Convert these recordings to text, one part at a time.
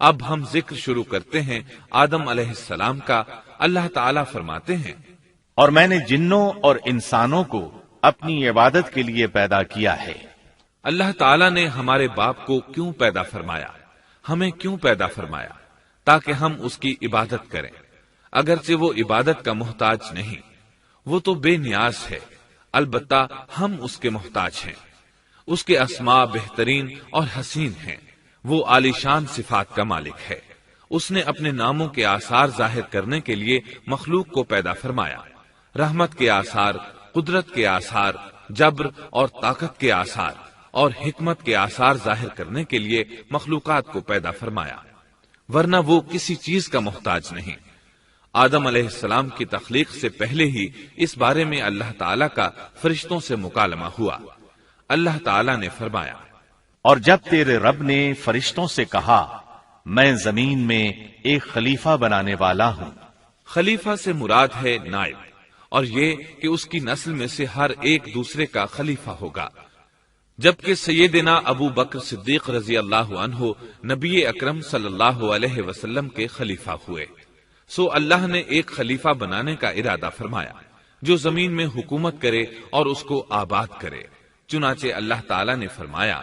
اب ہم ذکر شروع کرتے ہیں آدم علیہ السلام کا۔ اللہ تعالیٰ فرماتے ہیں، اور میں نے جنوں اور انسانوں کو اپنی عبادت کے لیے پیدا کیا ہے۔ اللہ تعالیٰ نے ہمارے باپ کو کیوں پیدا فرمایا، ہمیں کیوں پیدا فرمایا؟ تاکہ ہم اس کی عبادت کریں، اگرچہ وہ عبادت کا محتاج نہیں، وہ تو بے نیاز ہے، البتہ ہم اس کے محتاج ہیں۔ اس کے اسماء بہترین اور حسین ہیں، وہ عالی شان صفات کا مالک ہے۔ اس نے اپنے ناموں کے آثار ظاہر کرنے کے لیے مخلوق کو پیدا فرمایا، رحمت کے آثار، قدرت کے آثار، جبر اور طاقت کے آثار اور حکمت کے آثار ظاہر کرنے کے لیے مخلوقات کو پیدا فرمایا، ورنہ وہ کسی چیز کا محتاج نہیں۔ آدم علیہ السلام کی تخلیق سے پہلے ہی اس بارے میں اللہ تعالیٰ کا فرشتوں سے مکالمہ ہوا۔ اللہ تعالیٰ نے فرمایا، اور جب تیرے رب نے فرشتوں سے کہا میں زمین میں ایک خلیفہ بنانے والا ہوں۔ خلیفہ سے مراد ہے نائب، اور یہ کہ اس کی نسل میں سے ہر ایک دوسرے کا خلیفہ ہوگا۔ جبکہ سیدنا ابو بکر صدیق رضی اللہ عنہ نبی اکرم صلی اللہ علیہ وسلم کے خلیفہ ہوئے، سو اللہ نے ایک خلیفہ بنانے کا ارادہ فرمایا جو زمین میں حکومت کرے اور اس کو آباد کرے۔ چنانچہ اللہ تعالیٰ نے فرمایا،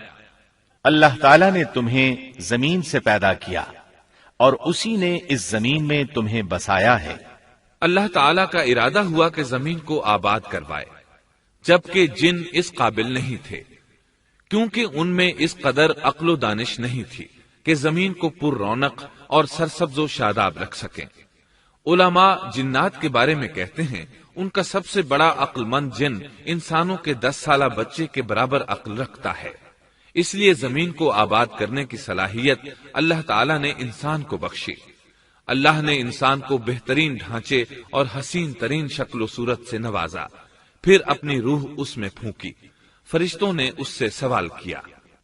اللہ تعالیٰ نے تمہیں زمین سے پیدا کیا اور اسی نے اس زمین میں تمہیں بسایا ہے۔ اللہ تعالیٰ کا ارادہ ہوا کہ زمین کو آباد کروائے، جبکہ جن اس قابل نہیں تھے، کیونکہ ان میں اس قدر عقل و دانش نہیں تھی کہ زمین کو پر رونق اور سرسبز و شاداب رکھ سکیں۔ علماء جنات کے بارے میں کہتے ہیں ان کا سب سے بڑا عقل مند جن انسانوں کے 10 سالہ بچے کے برابر عقل رکھتا ہے، اس لیے زمین کو آباد کرنے کی صلاحیت اللہ تعالیٰ نے انسان کو بخشی۔ اللہ نے انسان کو بہترین ڈھانچے اور حسین ترین شکل و صورت سے نوازا، پھر اپنی روح اس میں پھونکی۔ فرشتوں نے اس سے سوال کیا،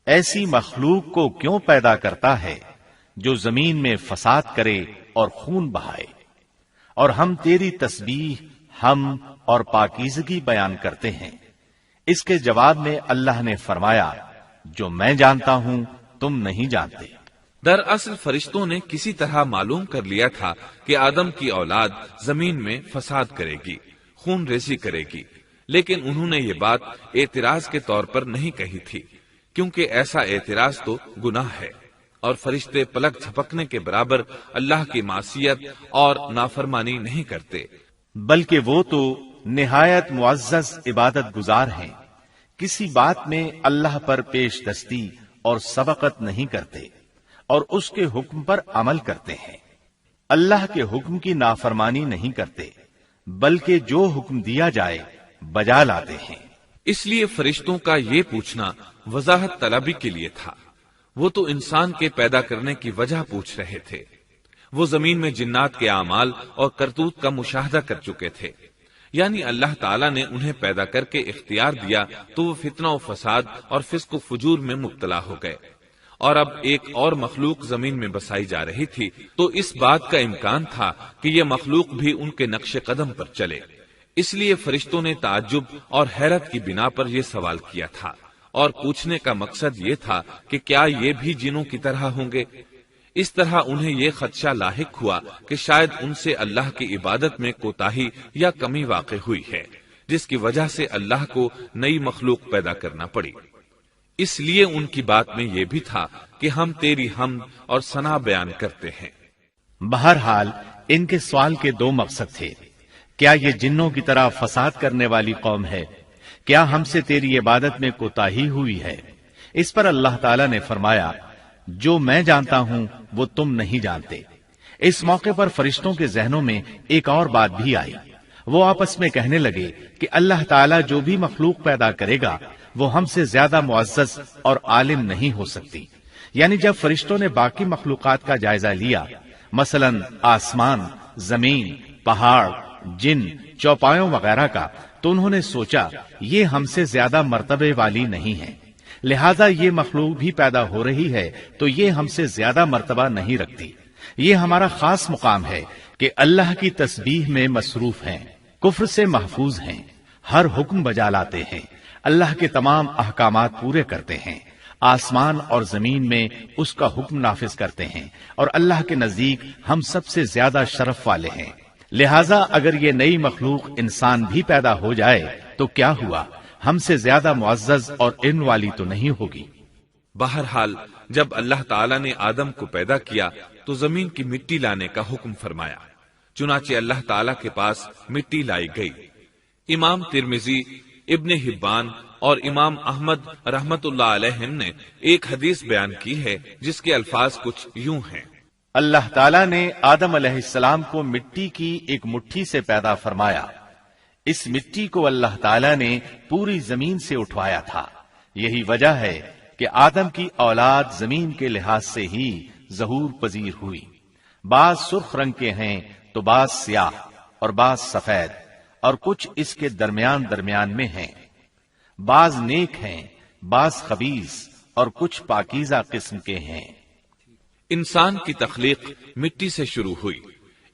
ایسی مخلوق کو کیوں پیدا کرتا ہے جو زمین میں فساد کرے اور خون بہائے؟ اور ہم تیری تسبیح، حمد اور پاکیزگی بیان کرتے ہیں۔ اس کے جواب میں اللہ نے فرمایا، جو میں جانتا ہوں تم نہیں جانتے۔ دراصل فرشتوں نے کسی طرح معلوم کر لیا تھا کہ آدم کی اولاد زمین میں فساد کرے گی، خون ریزی کرے گی، لیکن انہوں نے یہ بات اعتراض کے طور پر نہیں کہی تھی، کیونکہ ایسا اعتراض تو گناہ ہے، اور فرشتے پلک جھپکنے کے برابر اللہ کی معصیت اور نافرمانی نہیں کرتے، بلکہ وہ تو نہایت معزز عبادت گزار ہیں، کسی بات میں اللہ پر پیش دستی اور سبقت نہیں کرتے اور اس کے حکم پر عمل کرتے ہیں۔ اللہ کے حکم کی نافرمانی نہیں کرتے، بلکہ جو حکم دیا جائے بجا لاتے ہیں۔ اس لیے فرشتوں کا یہ پوچھنا وضاحت طلبی کے لیے تھا، وہ تو انسان کے پیدا کرنے کی وجہ پوچھ رہے تھے۔ وہ زمین میں جنات کے اعمال اور کرتوت کا مشاہدہ کر چکے تھے، یعنی اللہ تعالیٰ نے انہیں پیدا کر کے اختیار دیا تو وہ فتنہ و فساد اور فسق و فجور میں مبتلا ہو گئے، اور اب ایک اور مخلوق زمین میں بسائی جا رہی تھی، تو اس بات کا امکان تھا کہ یہ مخلوق بھی ان کے نقش قدم پر چلے۔ اس لیے فرشتوں نے تعجب اور حیرت کی بنا پر یہ سوال کیا تھا، اور پوچھنے کا مقصد یہ تھا کہ کیا یہ بھی جنوں کی طرح ہوں گے؟ اس طرح انہیں یہ خدشہ لاحق ہوا کہ شاید ان سے اللہ کی عبادت میں کوتاہی یا کمی واقع ہوئی ہے، جس کی وجہ سے اللہ کو نئی مخلوق پیدا کرنا پڑی۔ اس لیے ان کی بات میں یہ بھی تھا کہ ہم تیری حمد اور ثنا بیان کرتے ہیں۔ بہرحال ان کے سوال کے 2 مقصد تھے، کیا یہ جنوں کی طرح فساد کرنے والی قوم ہے؟ کیا ہم سے تیری عبادت میں کوتاہی ہوئی ہے؟ اس پر اللہ تعالیٰ نے فرمایا، جو میں جانتا ہوں وہ تم نہیں جانتے۔ اس موقع پر فرشتوں کے ذہنوں میں ایک اور بات بھی آئی، وہ آپس میں کہنے لگے کہ اللہ تعالیٰ جو بھی مخلوق پیدا کرے گا وہ ہم سے زیادہ معزز اور عالم نہیں ہو سکتی۔ یعنی جب فرشتوں نے باقی مخلوقات کا جائزہ لیا، مثلا آسمان، زمین، پہاڑ، جن، چوپایوں وغیرہ کا، تو انہوں نے سوچا یہ ہم سے زیادہ مرتبے والی نہیں ہے، لہذا یہ مخلوق بھی پیدا ہو رہی ہے تو یہ ہم سے زیادہ مرتبہ نہیں رکھتی۔ یہ ہمارا خاص مقام ہے کہ اللہ کی تسبیح میں مصروف ہیں، کفر سے محفوظ ہیں، ہر حکم بجا لاتے ہیں، اللہ کے تمام احکامات پورے کرتے ہیں، آسمان اور زمین میں اس کا حکم نافذ کرتے ہیں، اور اللہ کے نزدیک ہم سب سے زیادہ شرف والے ہیں۔ لہذا اگر یہ نئی مخلوق انسان بھی پیدا ہو جائے تو کیا ہوا، ہم سے زیادہ معزز اور علم والی تو نہیں ہوگی۔ بہرحال جب اللہ تعالیٰ نے آدم کو پیدا کیا تو زمین کی مٹی لانے کا حکم فرمایا، چنانچہ اللہ تعالیٰ کے پاس مٹی لائی گئی۔ امام ترمذی، ابن حبان اور امام احمد رحمت اللہ علیہ نے ایک حدیث بیان کی ہے جس کے الفاظ کچھ یوں ہیں: اللہ تعالیٰ نے آدم علیہ السلام کو مٹی کی ایک مٹھی سے پیدا فرمایا، اس مٹی کو اللہ تعالیٰ نے پوری زمین سے اٹھوایا تھا۔ یہی وجہ ہے کہ آدم کی اولاد زمین کے لحاظ سے ہی ظہور پذیر ہوئی۔ بعض سرخ رنگ کے ہیں تو بعض سیاہ اور بعض سفید، اور کچھ اس کے درمیان میں ہیں۔ بعض نیک ہیں، بعض خبیث، اور کچھ پاکیزہ قسم کے ہیں۔ انسان کی تخلیق مٹی سے شروع ہوئی،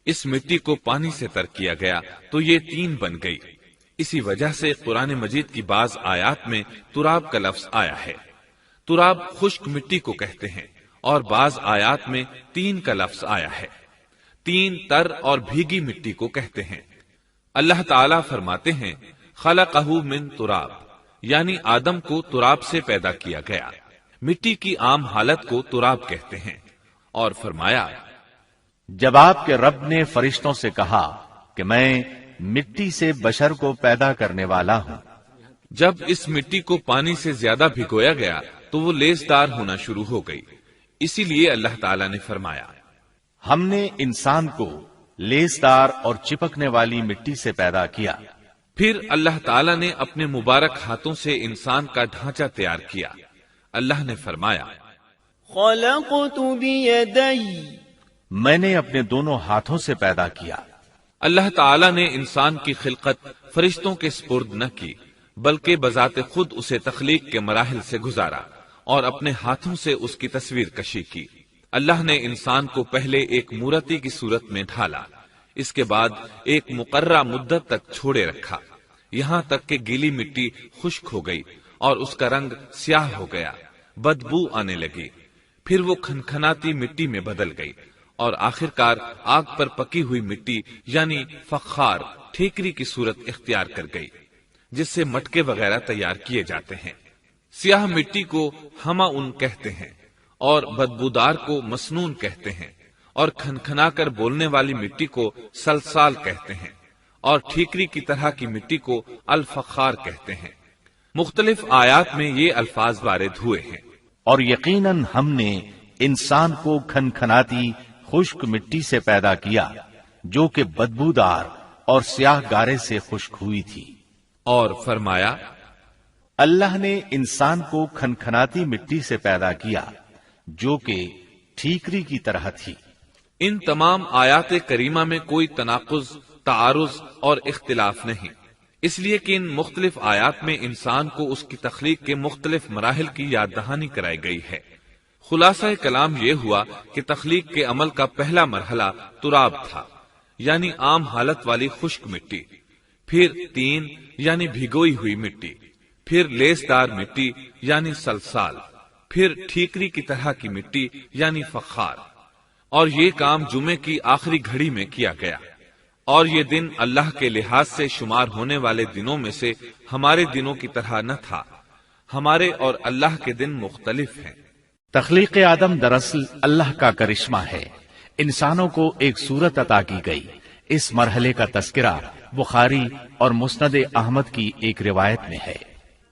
اس مٹی کو پانی سے تر کیا گیا تو یہ تین بن گئی۔ اسی وجہ سے قرآن مجید کی بعض آیات میں تراب کا لفظ آیا ہے۔ تراب خشک مٹی کو کہتے ہیں، اور بعض آیات میں تین کا لفظ آیا ہے۔ تین تر اور بھیگی مٹی کو کہتے ہیں۔ اللہ تعالیٰ فرماتے ہیں خلقہ من تراب، یعنی آدم کو تراب سے پیدا کیا گیا۔ مٹی کی عام حالت کو تراب کہتے ہیں، اور فرمایا جب آپ کے رب نے فرشتوں سے کہا کہ میں مٹی سے بشر کو پیدا کرنے والا ہوں، جب اس مٹی کو پانی سے زیادہ بھگویا گیا تو وہ لیسدار ہونا شروع ہو گئی، اسی لیے اللہ تعالیٰ نے فرمایا ہم نے انسان کو لیسدار اور چپکنے والی مٹی سے پیدا کیا۔ پھر اللہ تعالیٰ نے اپنے مبارک ہاتھوں سے انسان کا ڈھانچہ تیار کیا۔ اللہ نے فرمایا خلقت بیدی، میں نے اپنے دونوں ہاتھوں سے پیدا کیا۔ اللہ تعالیٰ نے انسان کی خلقت فرشتوں کے سپرد نہ کی، بلکہ بذات خود اسے تخلیق کے مراحل سے گزارا اور اپنے ہاتھوں سے اس کی تصویر کشی کی۔ اللہ نے انسان کو پہلے ایک مورتی کی صورت میں ڈھالا، اس کے بعد ایک مقررہ مدت تک چھوڑے رکھا، یہاں تک کہ گیلی مٹی خشک ہو گئی اور اس کا رنگ سیاہ ہو گیا، بدبو آنے لگی، پھر وہ کھنکھناتی مٹی میں بدل گئی، اور آخرکار آگ پر پکی ہوئی مٹی یعنی فخار ٹھیکری کی صورت اختیار کر گئی، جس سے مٹکے وغیرہ تیار کیے جاتے ہیں۔ سیاہ مٹی کو ہما ان کہتے ہیں، اور بدبودار کو مسنون کہتے ہیں، اور کھنکھنا کر بولنے والی مٹی کو سلسال کہتے ہیں، اور ٹھیکری کی طرح کی مٹی کو الفخار کہتے ہیں۔ مختلف آیات میں یہ الفاظ وارد ہوئے ہیں۔ اور یقیناً ہم نے انسان کو کھنکھناتی خشک مٹی سے پیدا کیا جو کہ بدبودار اور سیاہ گارے سے خشک ہوئی تھی۔ اور فرمایا اللہ نے انسان کو کھنکھناتی مٹی سے پیدا کیا جو کہ ٹھیکری کی طرح تھی۔ ان تمام آیات کریمہ میں کوئی تناقض، تعارض اور اختلاف نہیں، اس لیے کہ ان مختلف آیات میں انسان کو اس کی تخلیق کے مختلف مراحل کی یاد دہانی کرائی گئی ہے۔ خلاصہ کلام یہ ہوا کہ تخلیق کے عمل کا پہلا مرحلہ تراب تھا، یعنی عام حالت والی خشک مٹی، پھر تین یعنی بھگوئی ہوئی مٹی، پھر لیسدار مٹی یعنی سلسال، پھر ٹھیکری کی طرح کی مٹی یعنی فخار، اور یہ کام جمعے کی آخری گھڑی میں کیا گیا۔ اور یہ دن اللہ کے لحاظ سے شمار ہونے والے دنوں میں سے ہمارے دنوں کی طرح نہ تھا، ہمارے اور اللہ کے دن مختلف ہیں۔ تخلیق آدم دراصل اللہ کا کرشمہ ہے، انسانوں کو ایک صورت عطا کی گئی۔ اس مرحلے کا تذکرہ بخاری اور مسند احمد کی ایک روایت میں ہے۔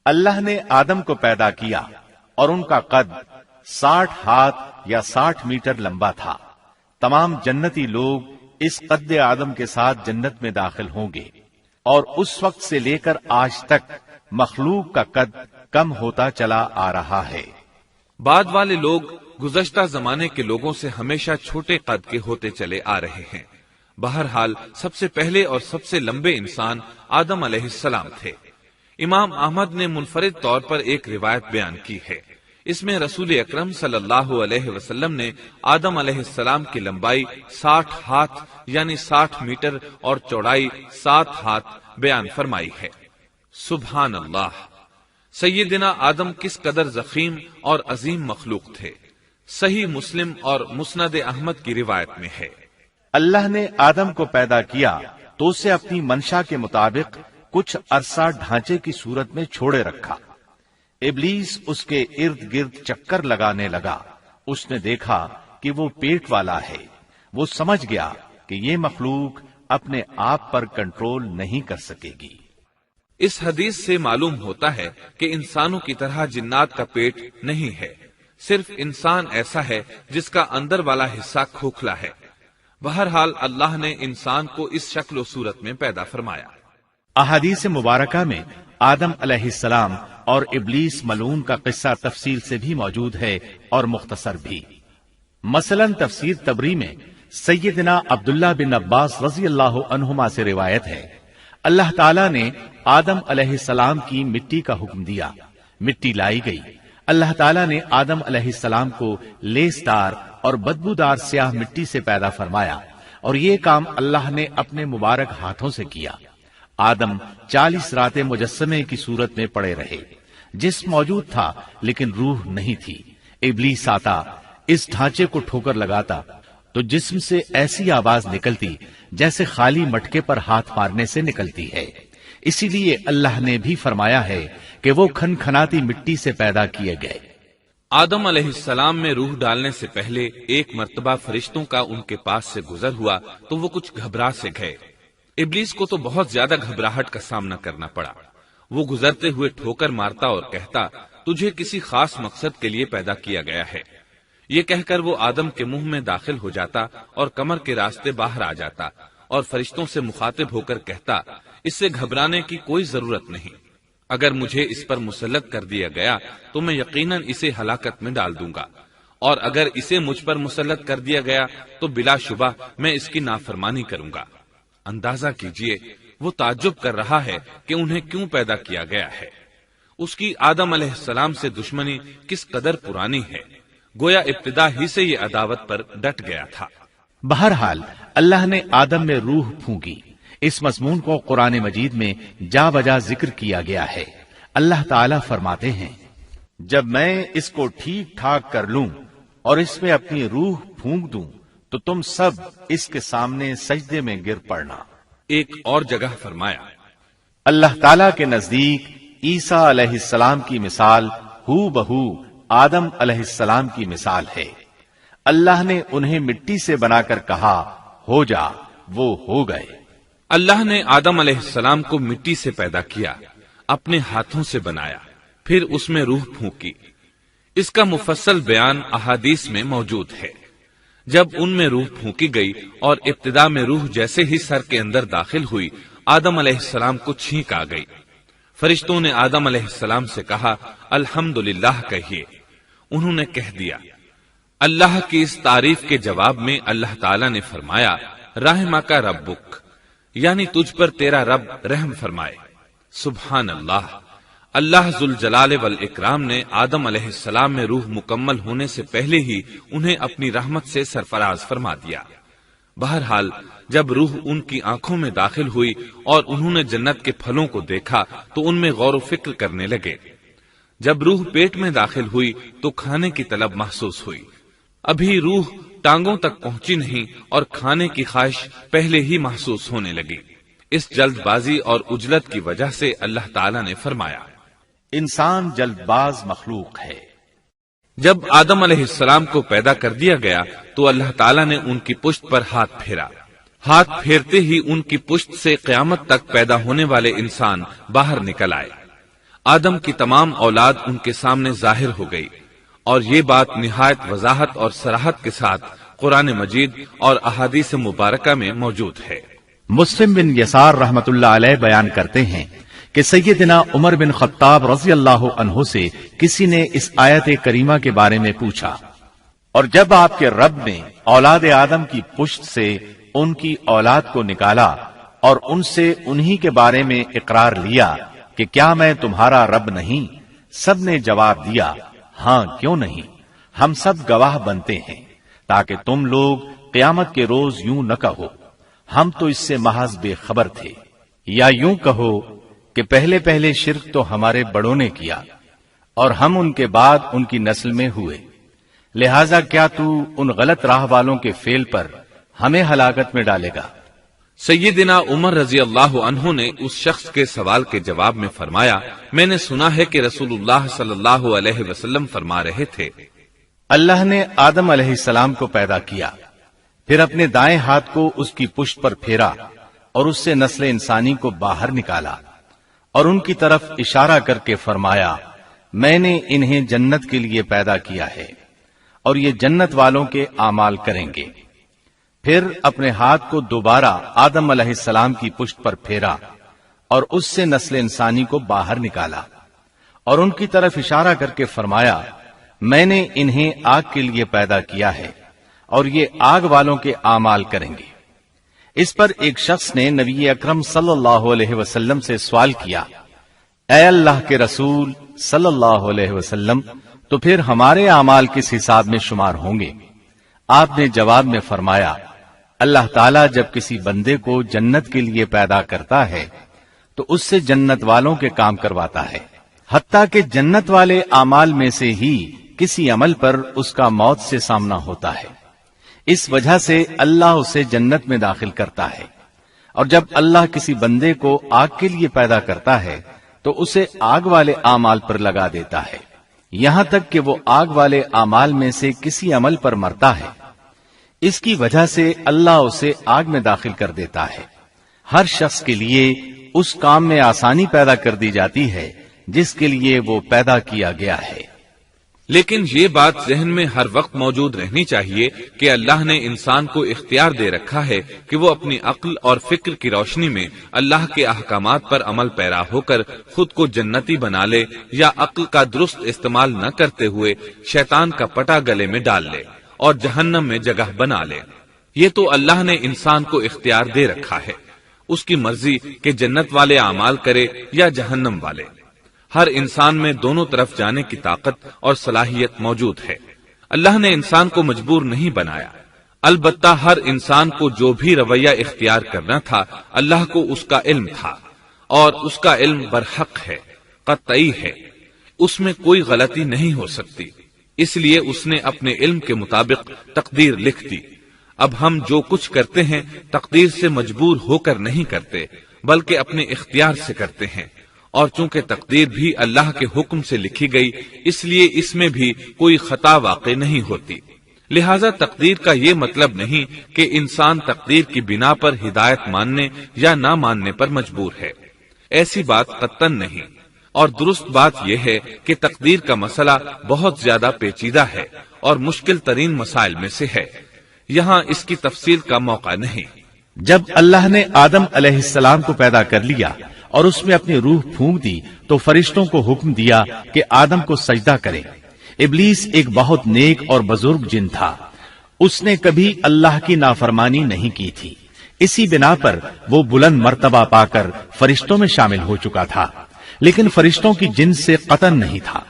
اللہ نے آدم کو پیدا کیا اور ان کا قد 60 ہاتھ یا 60 میٹر لمبا تھا۔ تمام جنتی لوگ اس قد آدم کے ساتھ جنت میں داخل ہوں گے، اور اس وقت سے لے کر آج تک مخلوق کا قد کم ہوتا چلا آ رہا ہے۔ بعد والے لوگ گزشتہ زمانے کے لوگوں سے ہمیشہ چھوٹے قد کے ہوتے چلے آ رہے ہیں۔ بہرحال سب سے پہلے اور سب سے لمبے انسان آدم علیہ السلام تھے۔ امام احمد نے منفرد طور پر ایک روایت بیان کی ہے، اس میں رسول اکرم صلی اللہ علیہ وسلم نے آدم علیہ السلام کی لمبائی 60 ہاتھ یعنی 60 میٹر اور چوڑائی 7 ہاتھ بیان فرمائی ہے۔ سبحان اللہ، سیدنا آدم کس قدر ضخیم اور عظیم مخلوق تھے، صحیح مسلم اور مسند احمد کی روایت میں ہے۔ اللہ نے آدم کو پیدا کیا تو اسے اپنی منشا کے مطابق کچھ عرصہ ڈھانچے کی صورت میں چھوڑے رکھا۔ ابلیس اس کے ارد گرد چکر لگانے لگا۔ اس نے دیکھا کہ وہ پیٹ والا ہے۔ وہ سمجھ گیا کہ یہ مخلوق اپنے آپ پر کنٹرول نہیں کر سکے گی۔ اس حدیث سے معلوم ہوتا ہے کہ انسانوں کی طرح جنات کا پیٹ نہیں ہے، صرف انسان ایسا ہے جس کا اندر والا حصہ کھوکھلا ہے۔ بہرحال اللہ نے انسان کو اس شکل و صورت میں پیدا فرمایا۔ احادیث مبارکہ میں آدم علیہ السلام اور ابلیس ملعون کا قصہ تفصیل سے بھی موجود ہے اور مختصر بھی۔ مثلا تفسیر تبری میں سیدنا عبداللہ بن عباس رضی اللہ عنہما سے روایت ہے، اللہ تعالیٰ نے آدم علیہ السلام کی مٹی کا حکم دیا، مٹی لائی گئی۔ اللہ تعالیٰ نے آدم علیہ السلام کو لیسدار اور بدبودار سیاہ مٹی سے پیدا فرمایا، اور یہ کام اللہ نے اپنے مبارک ہاتھوں سے کیا۔ آدم 40 راتیں مجسمے کی صورت میں پڑے رہے، جسم موجود تھا لیکن روح نہیں تھی۔ ابلیس آتا، اس ڈھانچے کو ٹھوکر لگاتا تو جسم سے ایسی آواز نکلتی جیسے خالی مٹکے پر ہاتھ مارنے سے نکلتی ہے۔ اسی لیے اللہ نے بھی فرمایا ہے کہ وہ کھنکھناتی مٹی سے پیدا کیے گئے۔ آدم علیہ السلام میں روح ڈالنے سے پہلے ایک مرتبہ فرشتوں کا ان کے پاس سے گزر ہوا تو وہ کچھ گھبرا سے گئے۔ ابلیس کو تو بہت زیادہ گھبراہٹ کا سامنا کرنا پڑا۔ وہ گزرتے ہوئے ٹھوکر مارتا اور کہتا، تجھے کسی خاص مقصد کے لیے پیدا کیا گیا ہے۔ یہ کہہ کر وہ آدم کے منہ میں داخل ہو جاتا اور کمر کے راستے باہر آ جاتا اور فرشتوں سے مخاطب ہو کر کہتا، اس سے گھبرانے کی کوئی ضرورت نہیں۔ اگر مجھے اس پر مسلط کر دیا گیا تو میں یقیناً اسے ہلاکت میں ڈال دوں گا، اور اگر اسے مجھ پر مسلط کر دیا گیا تو بلا شبہ میں اس کی نافرمانی کروں گا۔ اندازہ کیجئے وہ تعجب کر رہا ہے کہ انہیں کیوں پیدا کیا گیا ہے۔ اس کی آدم علیہ السلام سے دشمنی کس قدر پرانی ہے، گویا ابتدا ہی سے یہ عداوت پر ڈٹ گیا تھا۔ بہرحال اللہ نے آدم میں روح پھونکی۔ اس مضمون کو قرآن مجید میں جا بجا ذکر کیا گیا ہے۔ اللہ تعالیٰ فرماتے ہیں، جب میں اس کو ٹھیک ٹھاک کر لوں اور اس میں اپنی روح پھونک دوں تو تم سب اس کے سامنے سجدے میں گر پڑنا۔ ایک اور جگہ فرمایا، اللہ تعالیٰ کے نزدیک عیسیٰ علیہ السلام کی مثال ہو بہو آدم علیہ السلام کی مثال ہے۔ اللہ نے انہیں مٹی سے بنا کر کہا، ہو جا، وہ ہو گئے۔ اللہ نے آدم علیہ السلام کو مٹی سے پیدا کیا، اپنے ہاتھوں سے بنایا، پھر اس میں روح پھونکی۔ اس کا مفصل بیان احادیث میں موجود ہے۔ جب ان میں روح پھونکی گئی اور ابتدا میں روح جیسے ہی سر کے اندر داخل ہوئی، آدم علیہ السلام کو چھینک آ گئی۔ فرشتوں نے آدم علیہ السلام سے کہا، الحمدللہ کہیے۔ انہوں نے کہہ دیا۔ اللہ کی اس تعریف کے جواب میں اللہ تعالیٰ نے فرمایا، رحمک ربک، یعنی تجھ پر تیرا رب رحم فرمائے۔ سبحان اللہ، اللہ ذوالجلال والاکرام نے آدم علیہ السلام میں روح مکمل ہونے سے پہلے ہی انہیں اپنی رحمت سے سرفراز فرما دیا۔ بہرحال جب روح ان کی آنکھوں میں داخل ہوئی اور انہوں نے جنت کے پھلوں کو دیکھا تو ان میں غور و فکر کرنے لگے۔ جب روح پیٹ میں داخل ہوئی تو کھانے کی طلب محسوس ہوئی۔ ابھی روح ٹانگوں تک پہنچی نہیں اور کھانے کی خواہش پہلے ہی محسوس ہونے لگی۔ اس جلد بازی اور عجلت کی وجہ سے اللہ تعالیٰ نے فرمایا، انسان جلد باز مخلوق ہے۔ جب آدم علیہ السلام کو پیدا کر دیا گیا تو اللہ تعالیٰ نے ان کی پشت پر ہاتھ پھیرا۔ ہاتھ پھیرتے ہی ان کی پشت سے قیامت تک پیدا ہونے والے انسان باہر نکل آئے۔ آدم کی تمام اولاد ان کے سامنے ظاہر ہو گئی، اور یہ بات نہایت وضاحت اور صراحت کے ساتھ قرآن مجید اور احادیث مبارکہ میں موجود ہے۔ مسلم بن یسار رحمت اللہ علیہ بیان کرتے ہیں کہ سیدنا عمر بن خطاب رضی اللہ عنہ سے کسی نے اس آیت کریمہ کے بارے میں پوچھا، اور جب آپ کے رب نے اولاد آدم کی پشت سے ان کی اولاد کو نکالا اور ان سے انہی کے بارے میں اقرار لیا کہ کیا میں تمہارا رب نہیں، سب نے جواب دیا، ہاں کیوں نہیں، ہم سب گواہ بنتے ہیں، تاکہ تم لوگ قیامت کے روز یوں نہ کہو ہم تو اس سے محض بے خبر تھے، یا یوں کہو کہ پہلے پہلے شرک تو ہمارے بڑوں نے کیا اور ہم ان کے بعد ان کی نسل میں ہوئے، لہذا کیا تو ان غلط راہ والوں کے فعل پر ہمیں ہلاکت میں ڈالے گا؟ سیدنا عمر رضی اللہ عنہ نے اس شخص کے سوال کے جواب میں فرمایا، میں نے سنا ہے کہ رسول اللہ صلی اللہ علیہ وسلم فرما رہے تھے، اللہ نے آدم علیہ السلام کو پیدا کیا، پھر اپنے دائیں ہاتھ کو اس کی پشت پر پھیرا اور اس سے نسل انسانی کو باہر نکالا اور ان کی طرف اشارہ کر کے فرمایا، میں نے انہیں جنت کے لیے پیدا کیا ہے اور یہ جنت والوں کے اعمال کریں گے۔ پھر اپنے ہاتھ کو دوبارہ آدم علیہ السلام کی پشت پر پھیرا اور اس سے نسل انسانی کو باہر نکالا اور ان کی طرف اشارہ کر کے فرمایا، میں نے انہیں آگ کے لیے پیدا کیا ہے اور یہ آگ والوں کے اعمال کریں گے۔ اس پر ایک شخص نے نبی اکرم صلی اللہ علیہ وسلم سے سوال کیا، اے اللہ کے رسول صلی اللہ علیہ وسلم، تو پھر ہمارے اعمال کس حساب میں شمار ہوں گے؟ آپ نے جواب میں فرمایا، اللہ تعالیٰ جب کسی بندے کو جنت کے لیے پیدا کرتا ہے تو اس سے جنت والوں کے کام کرواتا ہے، حتیٰ کہ جنت والے اعمال میں سے ہی کسی عمل پر اس کا موت سے سامنا ہوتا ہے، اس وجہ سے اللہ اسے جنت میں داخل کرتا ہے، اور جب اللہ کسی بندے کو آگ کے لیے پیدا کرتا ہے تو اسے آگ والے اعمال پر لگا دیتا ہے، یہاں تک کہ وہ آگ والے اعمال میں سے کسی عمل پر مرتا ہے، اس کی وجہ سے اللہ اسے آگ میں داخل کر دیتا ہے۔ ہر شخص کے لیے اس کام میں آسانی پیدا کر دی جاتی ہے جس کے لیے وہ پیدا کیا گیا ہے۔ لیکن یہ بات ذہن میں ہر وقت موجود رہنی چاہیے کہ اللہ نے انسان کو اختیار دے رکھا ہے کہ وہ اپنی عقل اور فکر کی روشنی میں اللہ کے احکامات پر عمل پیرا ہو کر خود کو جنتی بنا لے، یا عقل کا درست استعمال نہ کرتے ہوئے شیطان کا پٹا گلے میں ڈال لے اور جہنم میں جگہ بنا لے۔ یہ تو اللہ نے انسان کو اختیار دے رکھا ہے، اس کی مرضی کہ جنت والے اعمال کرے یا جہنم والے۔ ہر انسان میں دونوں طرف جانے کی طاقت اور صلاحیت موجود ہے۔ اللہ نے انسان کو مجبور نہیں بنایا، البتہ ہر انسان کو جو بھی رویہ اختیار کرنا تھا اللہ کو اس کا علم تھا، اور اس کا علم برحق ہے، قطعی ہے، اس میں کوئی غلطی نہیں ہو سکتی، اس لیے اس نے اپنے علم کے مطابق تقدیر لکھ دی۔ اب ہم جو کچھ کرتے ہیں تقدیر سے مجبور ہو کر نہیں کرتے، بلکہ اپنے اختیار سے کرتے ہیں، اور چونکہ تقدیر بھی اللہ کے حکم سے لکھی گئی اس لیے اس میں بھی کوئی خطا واقع نہیں ہوتی۔ لہذا تقدیر کا یہ مطلب نہیں کہ انسان تقدیر کی بنا پر ہدایت ماننے یا نہ ماننے پر مجبور ہے، ایسی بات قطعاً نہیں۔ اور درست بات یہ ہے کہ تقدیر کا مسئلہ بہت زیادہ پیچیدہ ہے اور مشکل ترین مسائل میں سے ہے، یہاں اس کی تفصیل کا موقع نہیں۔ جب اللہ نے آدم علیہ السلام کو پیدا کر لیا اور اس میں اپنی روح پھونک دی تو فرشتوں کو حکم دیا کہ آدم کو سجدہ کرے۔ ابلیس ایک بہت نیک اور بزرگ جن تھا، اس نے کبھی اللہ کی نافرمانی نہیں کی تھی، اسی بنا پر وہ بلند مرتبہ پا کر فرشتوں میں شامل ہو چکا تھا، لیکن فرشتوں کی جنس سے قطعاً نہیں تھا۔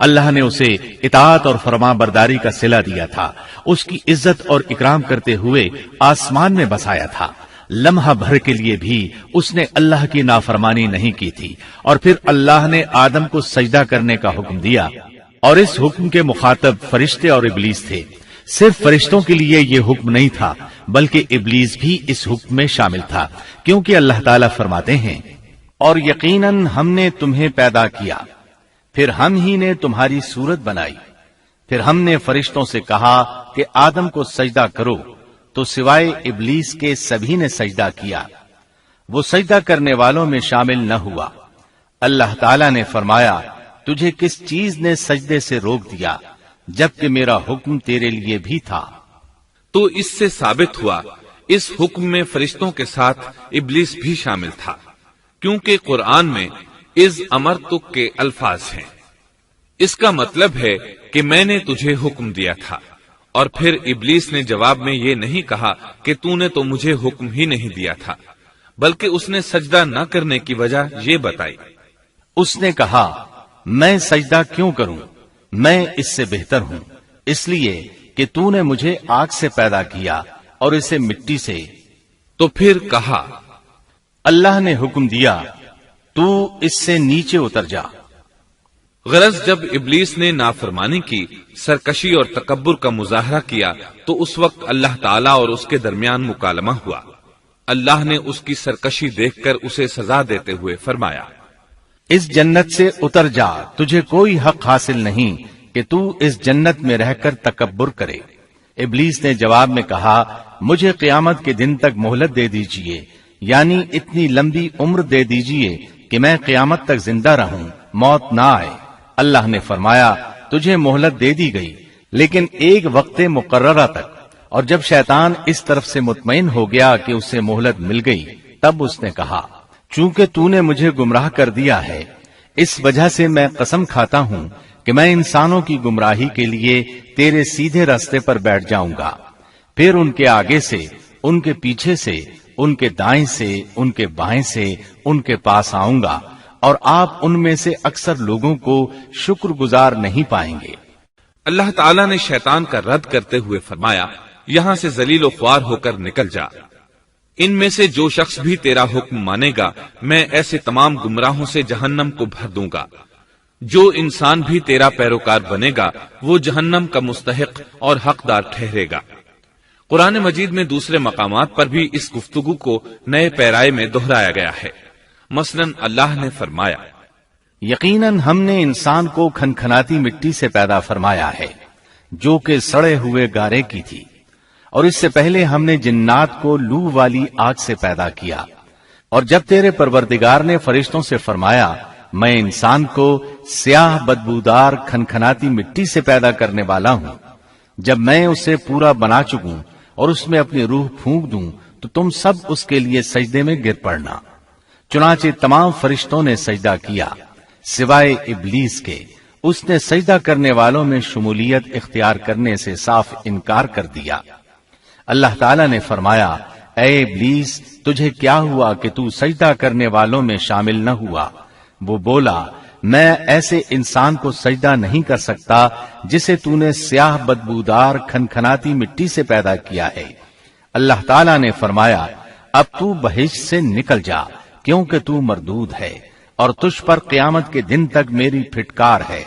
اللہ نے اسے اطاعت اور فرما برداری کا صلہ دیا تھا، اس کی عزت اور اکرام کرتے ہوئے آسمان میں بسایا تھا، لمحہ بھر کے لیے بھی اس نے اللہ کی نافرمانی نہیں کی تھی، اور پھر اللہ نے آدم کو سجدہ کرنے کا حکم دیا، اور اس حکم کے مخاطب فرشتے اور ابلیس تھے۔ صرف فرشتوں کے لیے یہ حکم نہیں تھا بلکہ ابلیس بھی اس حکم میں شامل تھا، کیونکہ اللہ تعالیٰ فرماتے ہیں، اور یقیناً ہم نے تمہیں پیدا کیا، پھر ہم ہی نے تمہاری صورت بنائی، پھر ہم نے فرشتوں سے کہا کہ آدم کو سجدہ کرو، تو سوائے ابلیس کے سبھی نے سجدہ کیا، وہ سجدہ کرنے والوں میں شامل نہ ہوا۔ اللہ تعالیٰ نے فرمایا، تجھے کس چیز نے سجدے سے روک دیا جبکہ میرا حکم تیرے لیے بھی تھا؟ تو اس سے ثابت ہوا اس حکم میں فرشتوں کے ساتھ ابلیس بھی شامل تھا، کیونکہ قرآن میں از امرتک کے الفاظ ہیں۔ اس کا مطلب ہے کہ میں نے تجھے حکم دیا تھا، اور پھر ابلیس نے جواب میں یہ نہیں کہا کہ تو نے تو مجھے حکم ہی نہیں دیا تھا، بلکہ اس نے سجدہ نہ کرنے کی وجہ یہ بتائی۔ اس نے کہا، میں سجدہ کیوں کروں، میں اس سے بہتر ہوں، اس لیے کہ تو نے مجھے آگ سے پیدا کیا اور اسے مٹی سے۔ تو پھر کہا، اللہ نے حکم دیا، تو اس سے نیچے اتر جا۔ غرض جب ابلیس نے نافرمانی کی، سرکشی اور تکبر کا مظاہرہ کیا تو اس وقت اللہ تعالیٰ اور اس کے درمیان مکالمہ ہوا۔ اللہ نے اس کی سرکشی دیکھ کر اسے سزا دیتے ہوئے فرمایا، اس جنت سے اتر جا، تجھے کوئی حق حاصل نہیں کہ تو اس جنت میں رہ کر تکبر کرے۔ ابلیس نے جواب میں کہا، مجھے قیامت کے دن تک مہلت دے دیجئے، یعنی اتنی لمبی عمر دے دیجئے کہ میں قیامت تک زندہ رہوں، موت نہ آئے۔ اللہ نے فرمایا، تجھے مہلت دے دی گئی، لیکن ایک وقت مقررہ تک۔ اور جب شیطان اس طرف سے مطمئن ہو گیا کہ اسے مہلت مل گئی، تب اس نے کہا، چونکہ تو نے مجھے گمراہ کر دیا ہے، اس وجہ سے میں قسم کھاتا ہوں کہ میں انسانوں کی گمراہی کے لیے تیرے سیدھے راستے پر بیٹھ جاؤں گا، پھر ان کے آگے سے، ان کے پیچھے سے، ان کے دائیں سے، ان کے بائیں سے، ان کے پاس آؤں گا، اور آپ ان میں سے اکثر لوگوں کو شکر گزار نہیں پائیں گے۔ اللہ تعالیٰ نے شیطان کا رد کرتے ہوئے فرمایا، یہاں سے ذلیل و خوار ہو کر نکل جا۔ ان میں سے جو شخص بھی تیرا حکم مانے گا، میں ایسے تمام گمراہوں سے جہنم کو بھر دوں گا۔ جو انسان بھی تیرا پیروکار بنے گا، وہ جہنم کا مستحق اور حقدار ٹھہرے گا۔ قرآن مجید میں دوسرے مقامات پر بھی اس گفتگو کو نئے پیرائے میں دہرایا گیا ہے۔ مثلاً اللہ نے فرمایا، یقیناً ہم نے انسان کو کھنکھناتی مٹی سے پیدا فرمایا ہے، جو کہ سڑے ہوئے گارے کی تھی، اور اس سے پہلے ہم نے جنات کو لو والی آگ سے پیدا کیا۔ اور جب تیرے پروردگار نے فرشتوں سے فرمایا، میں انسان کو سیاہ بدبودار کھنکھناتی مٹی سے پیدا کرنے والا ہوں، جب میں اسے پورا بنا چکوں اور اس میں اپنی روح پھونک دوں تو تم سب اس کے لیے سجدے میں گر پڑنا۔ چنانچہ تمام فرشتوں نے سجدہ کیا سوائے ابلیس کے، اس نے سجدہ کرنے والوں میں شمولیت اختیار کرنے سے صاف انکار کر دیا۔ اللہ تعالیٰ نے فرمایا، اے ابلیس، تجھے کیا ہوا کہ تو سجدہ کرنے والوں میں شامل نہ ہوا؟ وہ بولا، میں ایسے انسان کو سجدہ نہیں کر سکتا جسے تو نے سیاہ بدبودار کھنکھناتی مٹی سے پیدا کیا ہے۔ اللہ تعالیٰ نے فرمایا، اب تو بہشت سے نکل جا، کیونکہ تو مردود ہے اور تجھ پر قیامت کے دن تک میری پھٹکار ہے۔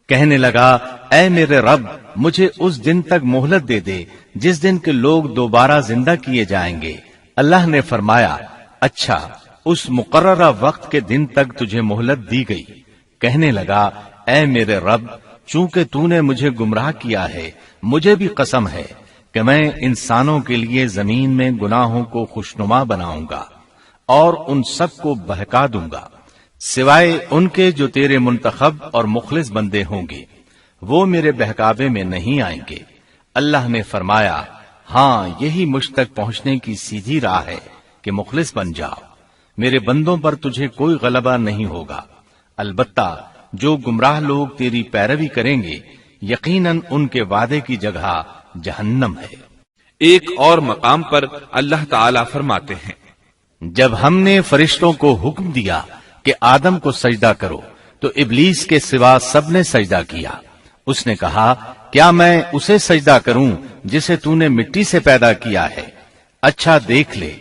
کہنے لگا، اے میرے رب، مجھے اس دن تک مہلت دے دے جس دن کے لوگ دوبارہ زندہ کیے جائیں گے۔ اللہ نے فرمایا، اچھا، اس مقررہ وقت کے دن تک تجھے مہلت دی گئی۔ کہنے لگا، اے میرے رب، چونکہ تو نے مجھے گمراہ کیا ہے، مجھے بھی قسم ہے کہ میں انسانوں کے لیے زمین میں گناہوں کو خوشنما بناؤں گا اور ان سب کو بہکا دوں گا، سوائے ان کے جو تیرے منتخب اور مخلص بندے ہوں گے، وہ میرے بہکاوے میں نہیں آئیں گے۔ اللہ نے فرمایا، ہاں، یہی مجھ تک پہنچنے کی سیدھی راہ ہے کہ مخلص بن جاؤ، میرے بندوں پر تجھے کوئی غلبہ نہیں ہوگا۔ البتہ جو گمراہ لوگ تیری پیروی کریں گے، یقیناً ان کے وعدے کی جگہ جہنم ہے۔ ایک اور مقام پر اللہ تعالیٰ فرماتے ہیں، جب ہم نے فرشتوں کو حکم دیا کہ آدم کو سجدہ کرو تو ابلیس کے سوا سب نے سجدہ کیا۔ اس نے کہا، کیا میں اسے سجدہ کروں جسے تو نے مٹی سے پیدا کیا ہے؟ اچھا دیکھ لے،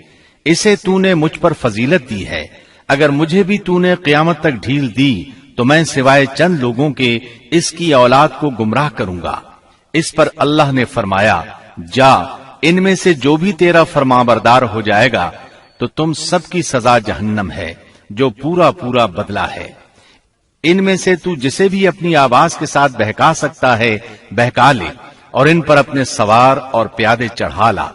اسے تو نے مجھ پر فضیلت دی ہے، اگر مجھے بھی تو نے قیامت تک ڈھیل دی تو میں سوائے چند لوگوں کے اس کی اولاد کو گمراہ کروں گا۔ اس پر اللہ نے فرمایا، جا، ان میں سے جو بھی تیرا فرمانبردار ہو جائے گا تو تم سب کی سزا جہنم ہے، جو پورا پورا بدلہ ہے۔ ان میں سے تو جسے بھی اپنی آواز کے ساتھ بہکا سکتا ہے بہکا لے، اور ان پر اپنے سوار اور پیادے چڑھا لا،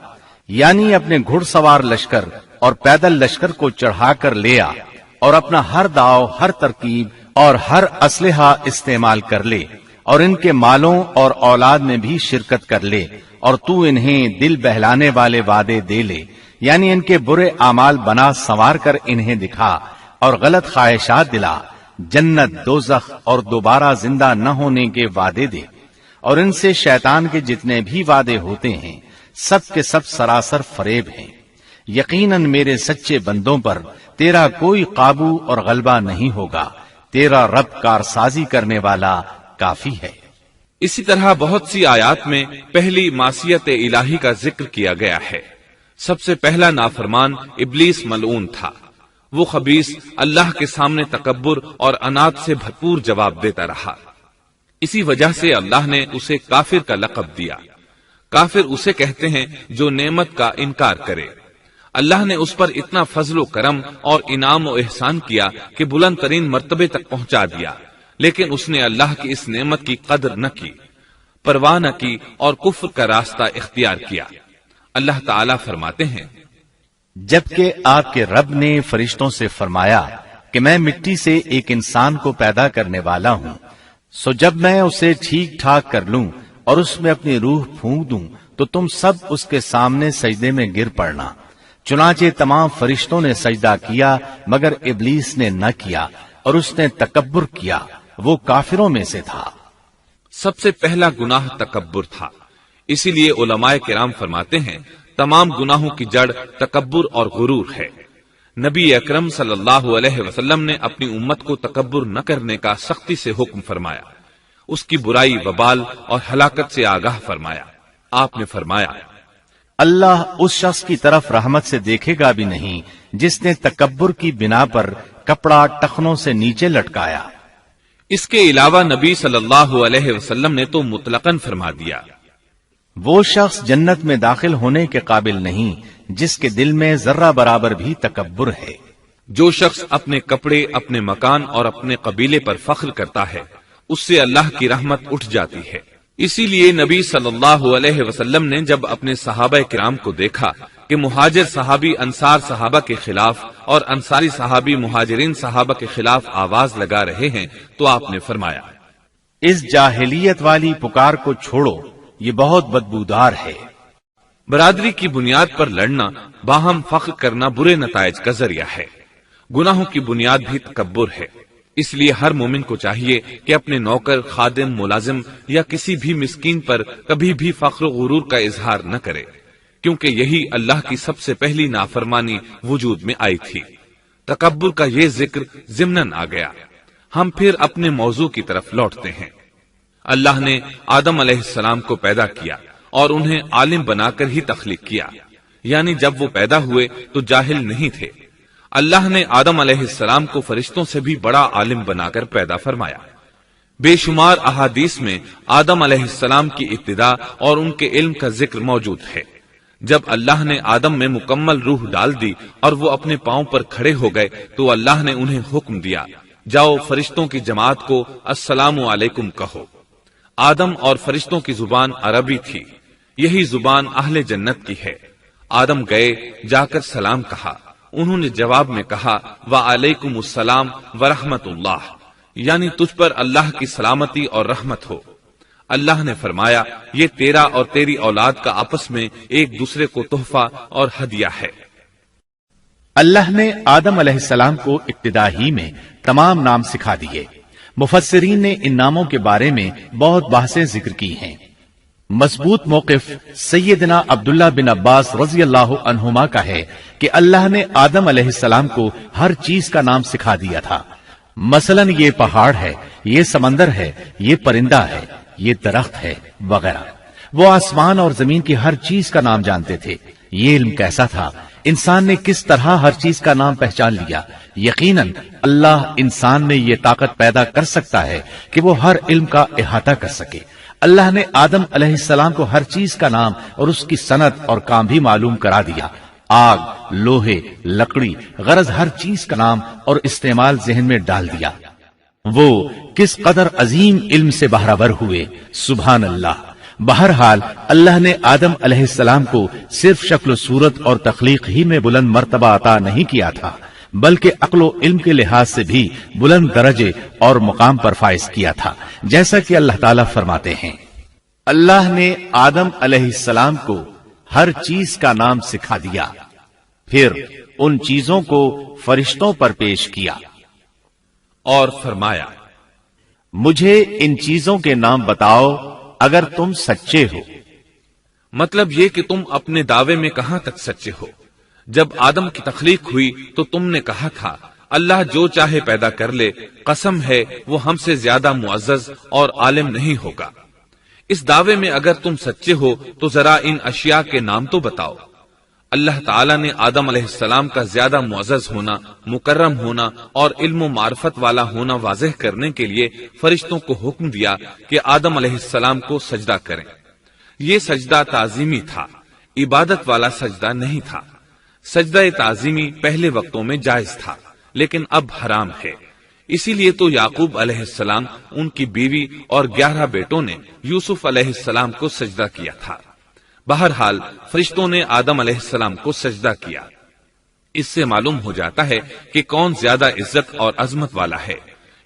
یعنی اپنے گھڑ سوار لشکر اور پیدل لشکر کو چڑھا کر لے آ، اور اپنا ہر داؤ، ہر ترکیب اور ہر اسلحہ استعمال کر لے، اور ان کے مالوں اور اولاد میں بھی شرکت کر لے، اور تو انہیں دل بہلانے والے وعدے دے لے، یعنی ان کے برے اعمال بنا سنوار کر انہیں دکھا اور غلط خواہشات دلا، جنت، دوزخ اور دوبارہ زندہ نہ ہونے کے وعدے دے، اور ان سے شیطان کے جتنے بھی وعدے ہوتے ہیں سب کے سب سراسر فریب ہیں۔ یقیناً میرے سچے بندوں پر تیرا کوئی قابو اور غلبہ نہیں ہوگا، تیرا رب کارسازی کرنے والا کافی ہے۔ اسی طرح بہت سی آیات میں پہلی معصیت الہی کا ذکر کیا گیا ہے۔ سب سے پہلا نافرمان ابلیس ملعون تھا، وہ خبیث اللہ کے سامنے تکبر اور انات سے بھرپور جواب دیتا رہا۔ اسی وجہ سے اللہ نے اسے کافر کا لقب دیا۔ کافر اسے کہتے ہیں جو نعمت کا انکار کرے۔ اللہ نے اس پر اتنا فضل و کرم اور انعام و احسان کیا کہ بلند ترین مرتبے تک پہنچا دیا، لیکن اس نے اللہ کی اس نعمت کی قدر نہ کی، پرواہ نہ کی اور کفر کا راستہ اختیار کیا۔ اللہ تعالیٰ فرماتے ہیں، جبکہ آپ کے رب نے فرشتوں سے فرمایا کہ میں مٹی سے ایک انسان کو پیدا کرنے والا ہوں، سو جب میں اسے ٹھیک ٹھاک کر لوں اور اس میں اپنی روح پھونک دوں تو تم سب اس کے سامنے سجدے میں گر پڑنا۔ چنانچہ تمام فرشتوں نے سجدہ کیا مگر ابلیس نے نہ کیا اور اس نے تکبر کیا، وہ کافروں میں سے تھا۔ سب سے پہلا گناہ تکبر تھا، اسی لیے علماء کرام فرماتے ہیں تمام گناہوں کی جڑ تکبر اور غرور ہے۔ نبی اکرم صلی اللہ علیہ وسلم نے اپنی امت کو تکبر نہ کرنے کا سختی سے حکم فرمایا، اس کی برائی، وبال اور ہلاکت سے آگاہ فرمایا۔ آپ نے فرمایا، اللہ اس شخص کی طرف رحمت سے دیکھے گا بھی نہیں جس نے تکبر کی بنا پر کپڑا ٹخنوں سے نیچے لٹکایا۔ اس کے علاوہ نبی صلی اللہ علیہ وسلم نے تو مطلقاً فرما دیا، وہ شخص جنت میں داخل ہونے کے قابل نہیں جس کے دل میں ذرہ برابر بھی تکبر ہے۔ جو شخص اپنے کپڑے، اپنے مکان اور اپنے قبیلے پر فخر کرتا ہے اس سے اللہ کی رحمت اٹھ جاتی ہے۔ اسی لیے نبی صلی اللہ علیہ وسلم نے جب اپنے صحابہ کرام کو دیکھا کہ مہاجر صحابی انصار صحابہ کے خلاف اور انصاری صحابی مہاجرین صحابہ کے خلاف آواز لگا رہے ہیں تو آپ نے فرمایا، اس جاہلیت والی پکار کو چھوڑو، یہ بہت بدبودار ہے۔ برادری کی بنیاد پر لڑنا، باہم فخر کرنا برے نتائج کا ذریعہ ہے۔ گناہوں کی بنیاد بھی تکبر ہے۔ اس لیے ہر مومن کو چاہیے کہ اپنے نوکر، خادم، ملازم یا کسی بھی مسکین پر کبھی بھی فخر و غرور کا اظہار نہ کرے، کیونکہ یہی اللہ کی سب سے پہلی نافرمانی وجود میں آئی تھی۔ تکبر کا یہ ذکر ضمناً آ گیا۔ ہم پھر اپنے موضوع کی طرف لوٹتے ہیں۔ اللہ نے آدم علیہ السلام کو پیدا کیا اور انہیں عالم بنا کر ہی تخلیق کیا، یعنی جب وہ پیدا ہوئے تو جاہل نہیں تھے۔ اللہ نے آدم علیہ السلام کو فرشتوں سے بھی بڑا عالم بنا کر پیدا فرمایا۔ بے شمار احادیث میں آدم علیہ السلام کی ابتدا اور ان کے علم کا ذکر موجود ہے۔ جب اللہ نے آدم میں مکمل روح ڈال دی اور وہ اپنے پاؤں پر کھڑے ہو گئے تو اللہ نے انہیں حکم دیا، جاؤ فرشتوں کی جماعت کو السلام علیکم کہو۔ آدم اور فرشتوں کی زبان عربی تھی، یہی زبان اہل جنت کی ہے۔ آدم گئے، جا کر سلام کہا، انہوں نے جواب میں کہا وعلیکم السلام ورحمت اللہ، یعنی تجھ پر اللہ کی سلامتی اور رحمت ہو۔ اللہ نے فرمایا، یہ تیرا اور تیری اولاد کا آپس میں ایک دوسرے کو تحفہ اور ہدیہ ہے۔ اللہ نے آدم علیہ السلام کو ابتدا ہی میں تمام نام سکھا دیے۔ مفسرین نے ان ناموں کے بارے میں بہت بحثیں ذکر کی ہیں۔ مضبوط موقف سیدنا عبداللہ بن عباس رضی اللہ عنہما کا ہے کہ اللہ نے آدم علیہ السلام کو ہر چیز کا نام سکھا دیا تھا۔ مثلاً یہ پہاڑ ہے، یہ سمندر ہے، یہ پرندہ ہے، یہ درخت ہے وغیرہ۔ وہ آسمان اور زمین کی ہر چیز کا نام جانتے تھے۔ یہ علم کیسا تھا، انسان نے کس طرح ہر چیز کا نام پہچان لیا۔ یقیناً اللہ انسان میں یہ طاقت پیدا کر سکتا ہے کہ وہ ہر علم کا احاطہ کر سکے۔ اللہ نے آدم علیہ السلام کو ہر چیز کا نام اور اس کی صنعت اور کام بھی معلوم کرا دیا۔ آگ، لوہے، لکڑی، غرض ہر چیز کا نام اور استعمال ذہن میں ڈال دیا۔ وہ کس قدر عظیم علم سے بہرور ہوئے، سبحان اللہ۔ بہرحال اللہ نے آدم علیہ السلام کو صرف شکل و صورت اور تخلیق ہی میں بلند مرتبہ عطا نہیں کیا تھا، بلکہ عقل و علم کے لحاظ سے بھی بلند درجے اور مقام پر فائز کیا تھا، جیسا کہ اللہ تعالیٰ فرماتے ہیں، اللہ نے آدم علیہ السلام کو ہر چیز کا نام سکھا دیا، پھر ان چیزوں کو فرشتوں پر پیش کیا اور فرمایا، مجھے ان چیزوں کے نام بتاؤ اگر تم سچے ہو۔ مطلب یہ کہ تم اپنے دعوے میں کہاں تک سچے ہو؟ جب آدم کی تخلیق ہوئی تو تم نے کہا تھا اللہ جو چاہے پیدا کر لے، قسم ہے وہ ہم سے زیادہ معزز اور عالم نہیں ہوگا۔ اس دعوے میں اگر تم سچے ہو تو ذرا ان اشیاء کے نام تو بتاؤ۔ اللہ تعالیٰ نے آدم علیہ السلام کا زیادہ معزز ہونا، مکرم ہونا اور علم و معرفت والا ہونا واضح کرنے کے لیے فرشتوں کو حکم دیا کہ آدم علیہ السلام کو سجدہ کریں۔ یہ سجدہ تعظیمی تھا، عبادت والا سجدہ نہیں تھا۔ سجدہ تعظیمی پہلے وقتوں میں جائز تھا، لیکن اب حرام ہے۔ اسی لیے تو یعقوب علیہ السلام، ان کی بیوی اور 11 بیٹوں نے یوسف علیہ السلام کو سجدہ کیا تھا۔ بہرحال فرشتوں نے آدم علیہ السلام کو سجدہ کیا۔ اس سے معلوم ہو جاتا ہے کہ کون زیادہ عزت اور عظمت والا ہے۔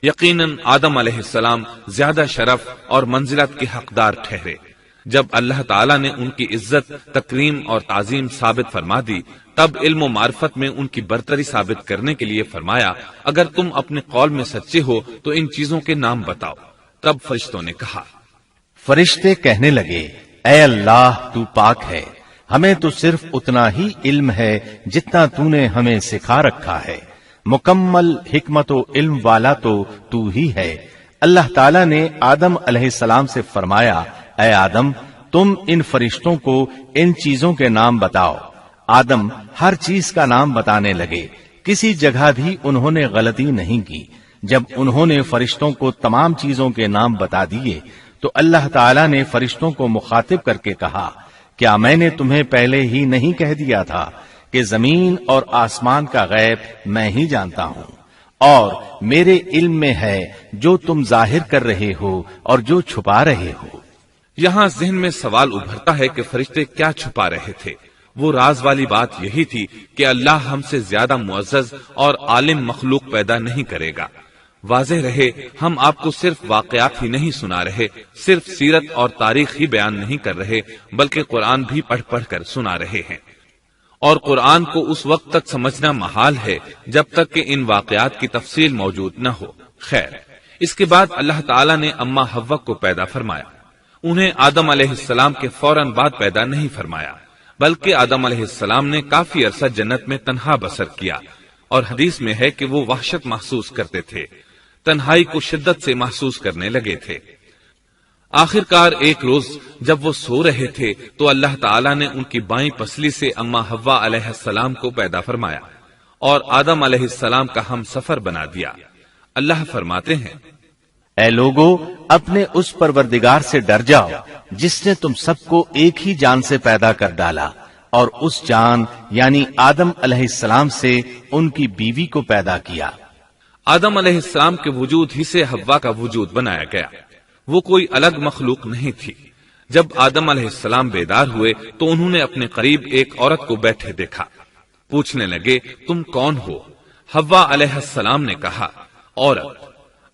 یقیناً آدم علیہ السلام زیادہ شرف اور منزلت کے حقدار ٹھہرے۔ جب اللہ تعالیٰ نے ان کی عزت، تکریم اور تعظیم ثابت فرما دی، تب علم و معرفت میں ان کی برتری ثابت کرنے کے لیے فرمایا، اگر تم اپنے قول میں سچے ہو تو ان چیزوں کے نام بتاؤ۔ تب فرشتوں نے کہا، فرشتے کہنے لگے، اے اللہ تو پاک ہے، ہمیں تو صرف اتنا ہی علم ہے جتنا تو نے ہمیں سکھا رکھا ہے، مکمل حکمت و علم والا تو ہی ہے۔ اللہ تعالیٰ نے آدم علیہ السلام سے فرمایا، اے آدم تم ان فرشتوں کو ان چیزوں کے نام بتاؤ۔ آدم ہر چیز کا نام بتانے لگے، کسی جگہ بھی انہوں نے غلطی نہیں کی۔ جب انہوں نے فرشتوں کو تمام چیزوں کے نام بتا دیے تو اللہ تعالیٰ نے فرشتوں کو مخاطب کر کے کہا، کیا میں نے تمہیں پہلے ہی نہیں کہہ دیا تھا کہ زمین اور آسمان کا غیب میں ہی جانتا ہوں، اور میرے علم میں ہے جو تم ظاہر کر رہے ہو اور جو چھپا رہے ہو۔ یہاں ذہن میں سوال ابھرتا ہے کہ فرشتے کیا چھپا رہے تھے؟ وہ راز والی بات یہی تھی کہ اللہ ہم سے زیادہ معزز اور عالم مخلوق پیدا نہیں کرے گا۔ واضح رہے، ہم آپ کو صرف واقعات ہی نہیں سنا رہے، صرف سیرت اور تاریخ ہی بیان نہیں کر رہے، بلکہ قرآن بھی پڑھ پڑھ کر سنا رہے ہیں۔ اور قرآن کو اس وقت تک سمجھنا محال ہے جب تک کہ ان واقعات کی تفصیل موجود نہ ہو۔ خیر، اس کے بعد اللہ تعالیٰ نے اماں حوا کو پیدا فرمایا۔ انہیں آدم علیہ السلام کے فوراً بعد پیدا نہیں فرمایا، بلکہ آدم علیہ السلام نے کافی عرصہ جنت میں تنہا بسر کیا، اور حدیث میں ہے کہ وہ وحشت محسوس کرتے تھے، تنہائی کو شدت سے محسوس کرنے لگے تھے۔ آخرکار ایک روز جب وہ سو رہے تھے تو اللہ تعالیٰ نے ان کی بائیں پسلی سے اماں حوا علیہ السلام کو پیدا فرمایا اور آدم علیہ السلام کا ہم سفر بنا دیا۔ اللہ فرماتے ہیں، اے لوگو اپنے اس پروردگار سے ڈر جاؤ جس نے تم سب کو ایک ہی جان سے پیدا کر ڈالا، اور اس جان یعنی آدم علیہ السلام سے ان کی بیوی کو پیدا کیا۔ آدم علیہ السلام کے وجود ہی سے حوا کا وجود بنایا گیا، وہ کوئی الگ مخلوق نہیں تھی۔ جب آدم علیہ السلام بیدار ہوئے تو انہوں نے اپنے قریب ایک عورت کو بیٹھے دیکھا۔ پوچھنے لگے، تم کون ہو؟ حوا علیہ السلام نے کہا، عورت۔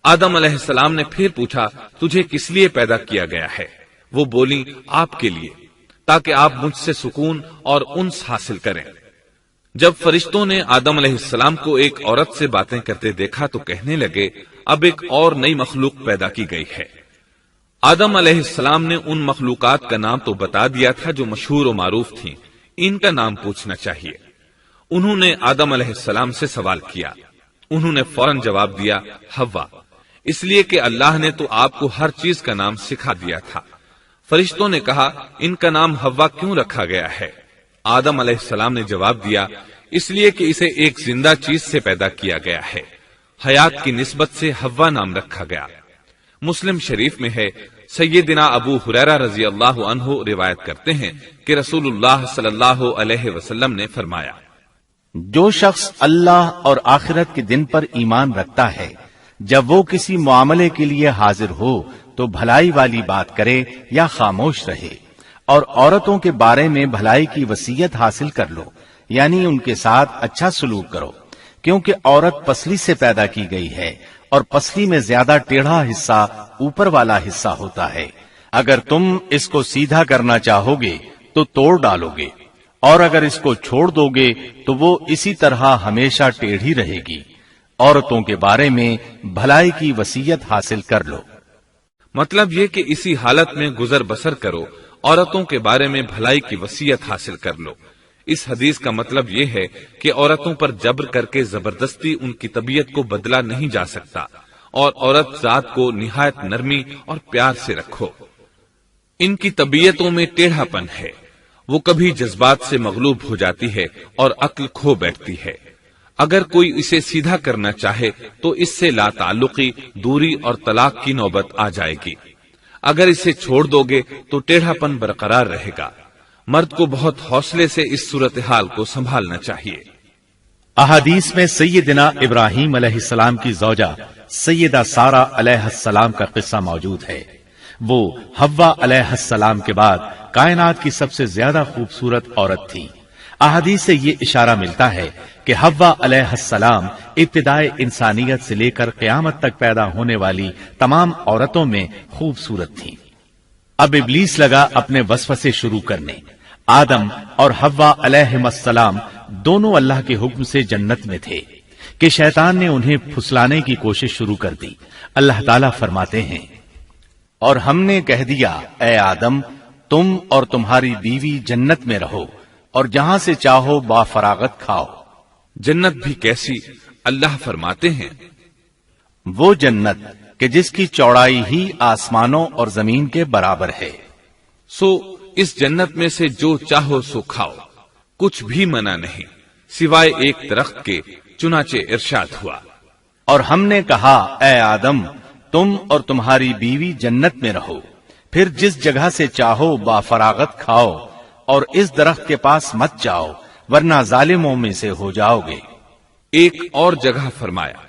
آدم علیہ السلام نے پھر پوچھا، تجھے کس لیے پیدا کیا گیا ہے؟ وہ بولی، آپ کے لیے، تاکہ آپ مجھ سے سکون اور انس حاصل کریں۔ جب فرشتوں نے آدم علیہ السلام کو ایک عورت سے باتیں کرتے دیکھا تو کہنے لگے، اب ایک اور نئی مخلوق پیدا کی گئی ہے۔ آدم علیہ السلام نے ان مخلوقات کا نام تو بتا دیا تھا جو مشہور و معروف تھیں، ان کا نام پوچھنا چاہیے۔ انہوں نے آدم علیہ السلام سے سوال کیا، انہوں نے فوراً جواب دیا، حوا، اس لیے کہ اللہ نے تو آپ کو ہر چیز کا نام سکھا دیا تھا۔ فرشتوں نے کہا، ان کا نام حوا کیوں رکھا گیا ہے؟ آدم علیہ السلام نے جواب دیا، اس لیے کہ اسے ایک زندہ چیز سے پیدا کیا گیا ہے، حیات کی نسبت سے حوا نام رکھا گیا۔ مسلم شریف میں ہے، سیدنا ابو ہریرہ رضی اللہ عنہ روایت کرتے ہیں کہ رسول اللہ صلی اللہ علیہ وسلم نے فرمایا، جو شخص اللہ اور آخرت کے دن پر ایمان رکھتا ہے، جب وہ کسی معاملے کے لیے حاضر ہو تو بھلائی والی بات کرے یا خاموش رہے، اور عورتوں کے بارے میں بھلائی کی وصیت حاصل کر لو، یعنی ان کے ساتھ اچھا سلوک کرو، کیونکہ عورت پسلی سے پیدا کی گئی ہے، اور پسلی میں زیادہ ٹیڑھا حصہ اوپر والا حصہ ہوتا ہے۔ اگر تم اس کو سیدھا کرنا چاہو گے تو توڑ ڈالو گے، اور اگر اس کو چھوڑ دو گے تو وہ اسی طرح ہمیشہ ٹیڑھی رہے گی۔ عورتوں کے بارے میں بھلائی کی وصیت حاصل کر لو۔ مطلب یہ کہ اسی حالت میں گزر بسر کرو، عورتوں کے بارے میں بھلائی کی وصیت حاصل کر لو۔ اس حدیث کا مطلب یہ ہے کہ عورتوں پر جبر کر کے زبردستی ان کی طبیعت کو بدلا نہیں جا سکتا، اور عورت ذات کو نہایت نرمی اور پیار سے رکھو۔ ان کی طبیعتوں میں ٹیڑھا پن ہے، وہ کبھی جذبات سے مغلوب ہو جاتی ہے اور عقل کھو بیٹھتی ہے۔ اگر کوئی اسے سیدھا کرنا چاہے تو اس سے لا تعلقی، دوری اور طلاق کی نوبت آ جائے گی۔ اگر اسے چھوڑ دو گے تو ٹیڑھا پن برقرار رہے گا۔ مرد کو بہت حوصلے سے اس صورتحال کو سنبھالنا چاہیے۔ احادیث میں سیدنا ابراہیم علیہ السلام کی زوجہ سیدہ سارہ علیہ السلام کا قصہ موجود ہے۔ وہ حوا علیہ السلام کے بعد کائنات کی سب سے زیادہ خوبصورت عورت تھی۔ احادیث سے یہ اشارہ ملتا ہے کہ حوا علیہ السلام ابتدائے انسانیت سے لے کر قیامت تک پیدا ہونے والی تمام عورتوں میں خوبصورت تھیں۔ اب ابلیس لگا اپنے وسوسے شروع کرنے۔ آدم اور حوا علیہ السلام دونوں اللہ کے حکم سے جنت میں تھے کہ شیطان نے انہیں پھسلانے کی کوشش شروع کر دی۔ اللہ تعالیٰ فرماتے ہیں، اور ہم نے کہہ دیا اے آدم تم اور تمہاری بیوی جنت میں رہو اور جہاں سے چاہو با فراغت کھاؤ۔ جنت بھی کیسی؟ اللہ فرماتے ہیں، وہ جنت کہ جس کی چوڑائی ہی آسمانوں اور زمین کے برابر ہے۔ سو اس جنت میں سے جو چاہو سو کھاؤ، کچھ بھی منع نہیں سوائے ایک درخت کے، چنانچہ ارشاد ہوا، اور ہم نے کہا اے آدم تم اور تمہاری بیوی جنت میں رہو، پھر جس جگہ سے چاہو با فراغت کھاؤ اور اس درخت کے پاس مت جاؤ ورنہ ظالموں میں سے ہو جاؤ گے۔ ایک اور جگہ فرمایا،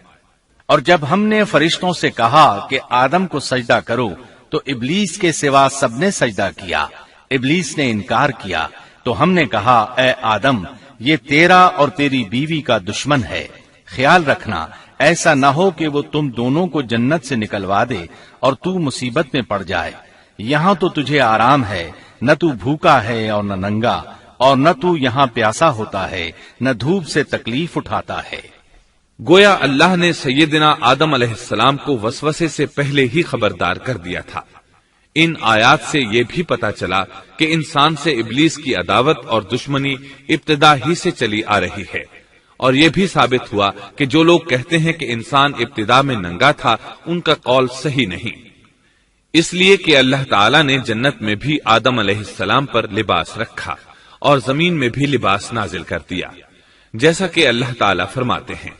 اور جب ہم نے فرشتوں سے کہا کہ آدم کو سجدہ کرو تو ابلیس کے سوا سب نے سجدہ کیا۔ ابلیس نے انکار کیا تو ہم نے کہا اے آدم یہ تیرا اور تیری بیوی کا دشمن ہے، خیال رکھنا ایسا نہ ہو کہ وہ تم دونوں کو جنت سے نکلوا دے اور تو مصیبت میں پڑ جائے۔ یہاں تو تجھے آرام ہے، نہ تو بھوکا ہے اور نہ ننگا، اور نہ تو یہاں پیاسا ہوتا ہے، نہ دھوپ سے تکلیف اٹھاتا ہے۔ گویا اللہ نے سیدنا آدم علیہ السلام کو وسوسے سے پہلے ہی خبردار کر دیا تھا۔ ان آیات سے یہ بھی پتا چلا کہ انسان سے ابلیس کی عداوت اور دشمنی ابتدا ہی سے چلی آ رہی ہے، اور یہ بھی ثابت ہوا کہ جو لوگ کہتے ہیں کہ انسان ابتدا میں ننگا تھا ان کا قول صحیح نہیں، اس لیے کہ اللہ تعالیٰ نے جنت میں بھی آدم علیہ السلام پر لباس رکھا اور زمین میں بھی لباس نازل کر دیا، جیسا کہ اللہ تعالیٰ فرماتے ہیں،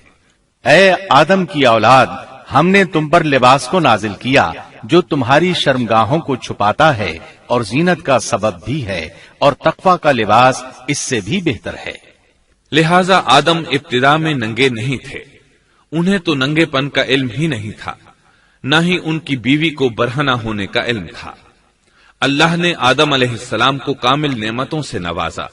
اے آدم کی اولاد ہم نے تم پر لباس کو نازل کیا جو تمہاری شرمگاہوں کو چھپاتا ہے اور زینت کا سبب بھی ہے، اور تقوی کا لباس اس سے بھی بہتر ہے۔ لہذا آدم ابتدا میں ننگے نہیں تھے، انہیں تو ننگے پن کا علم ہی نہیں تھا، نہ ہی ان کی بیوی کو برہنہ ہونے کا علم تھا۔ اللہ نے آدم علیہ السلام کو کامل نعمتوں سے نوازا،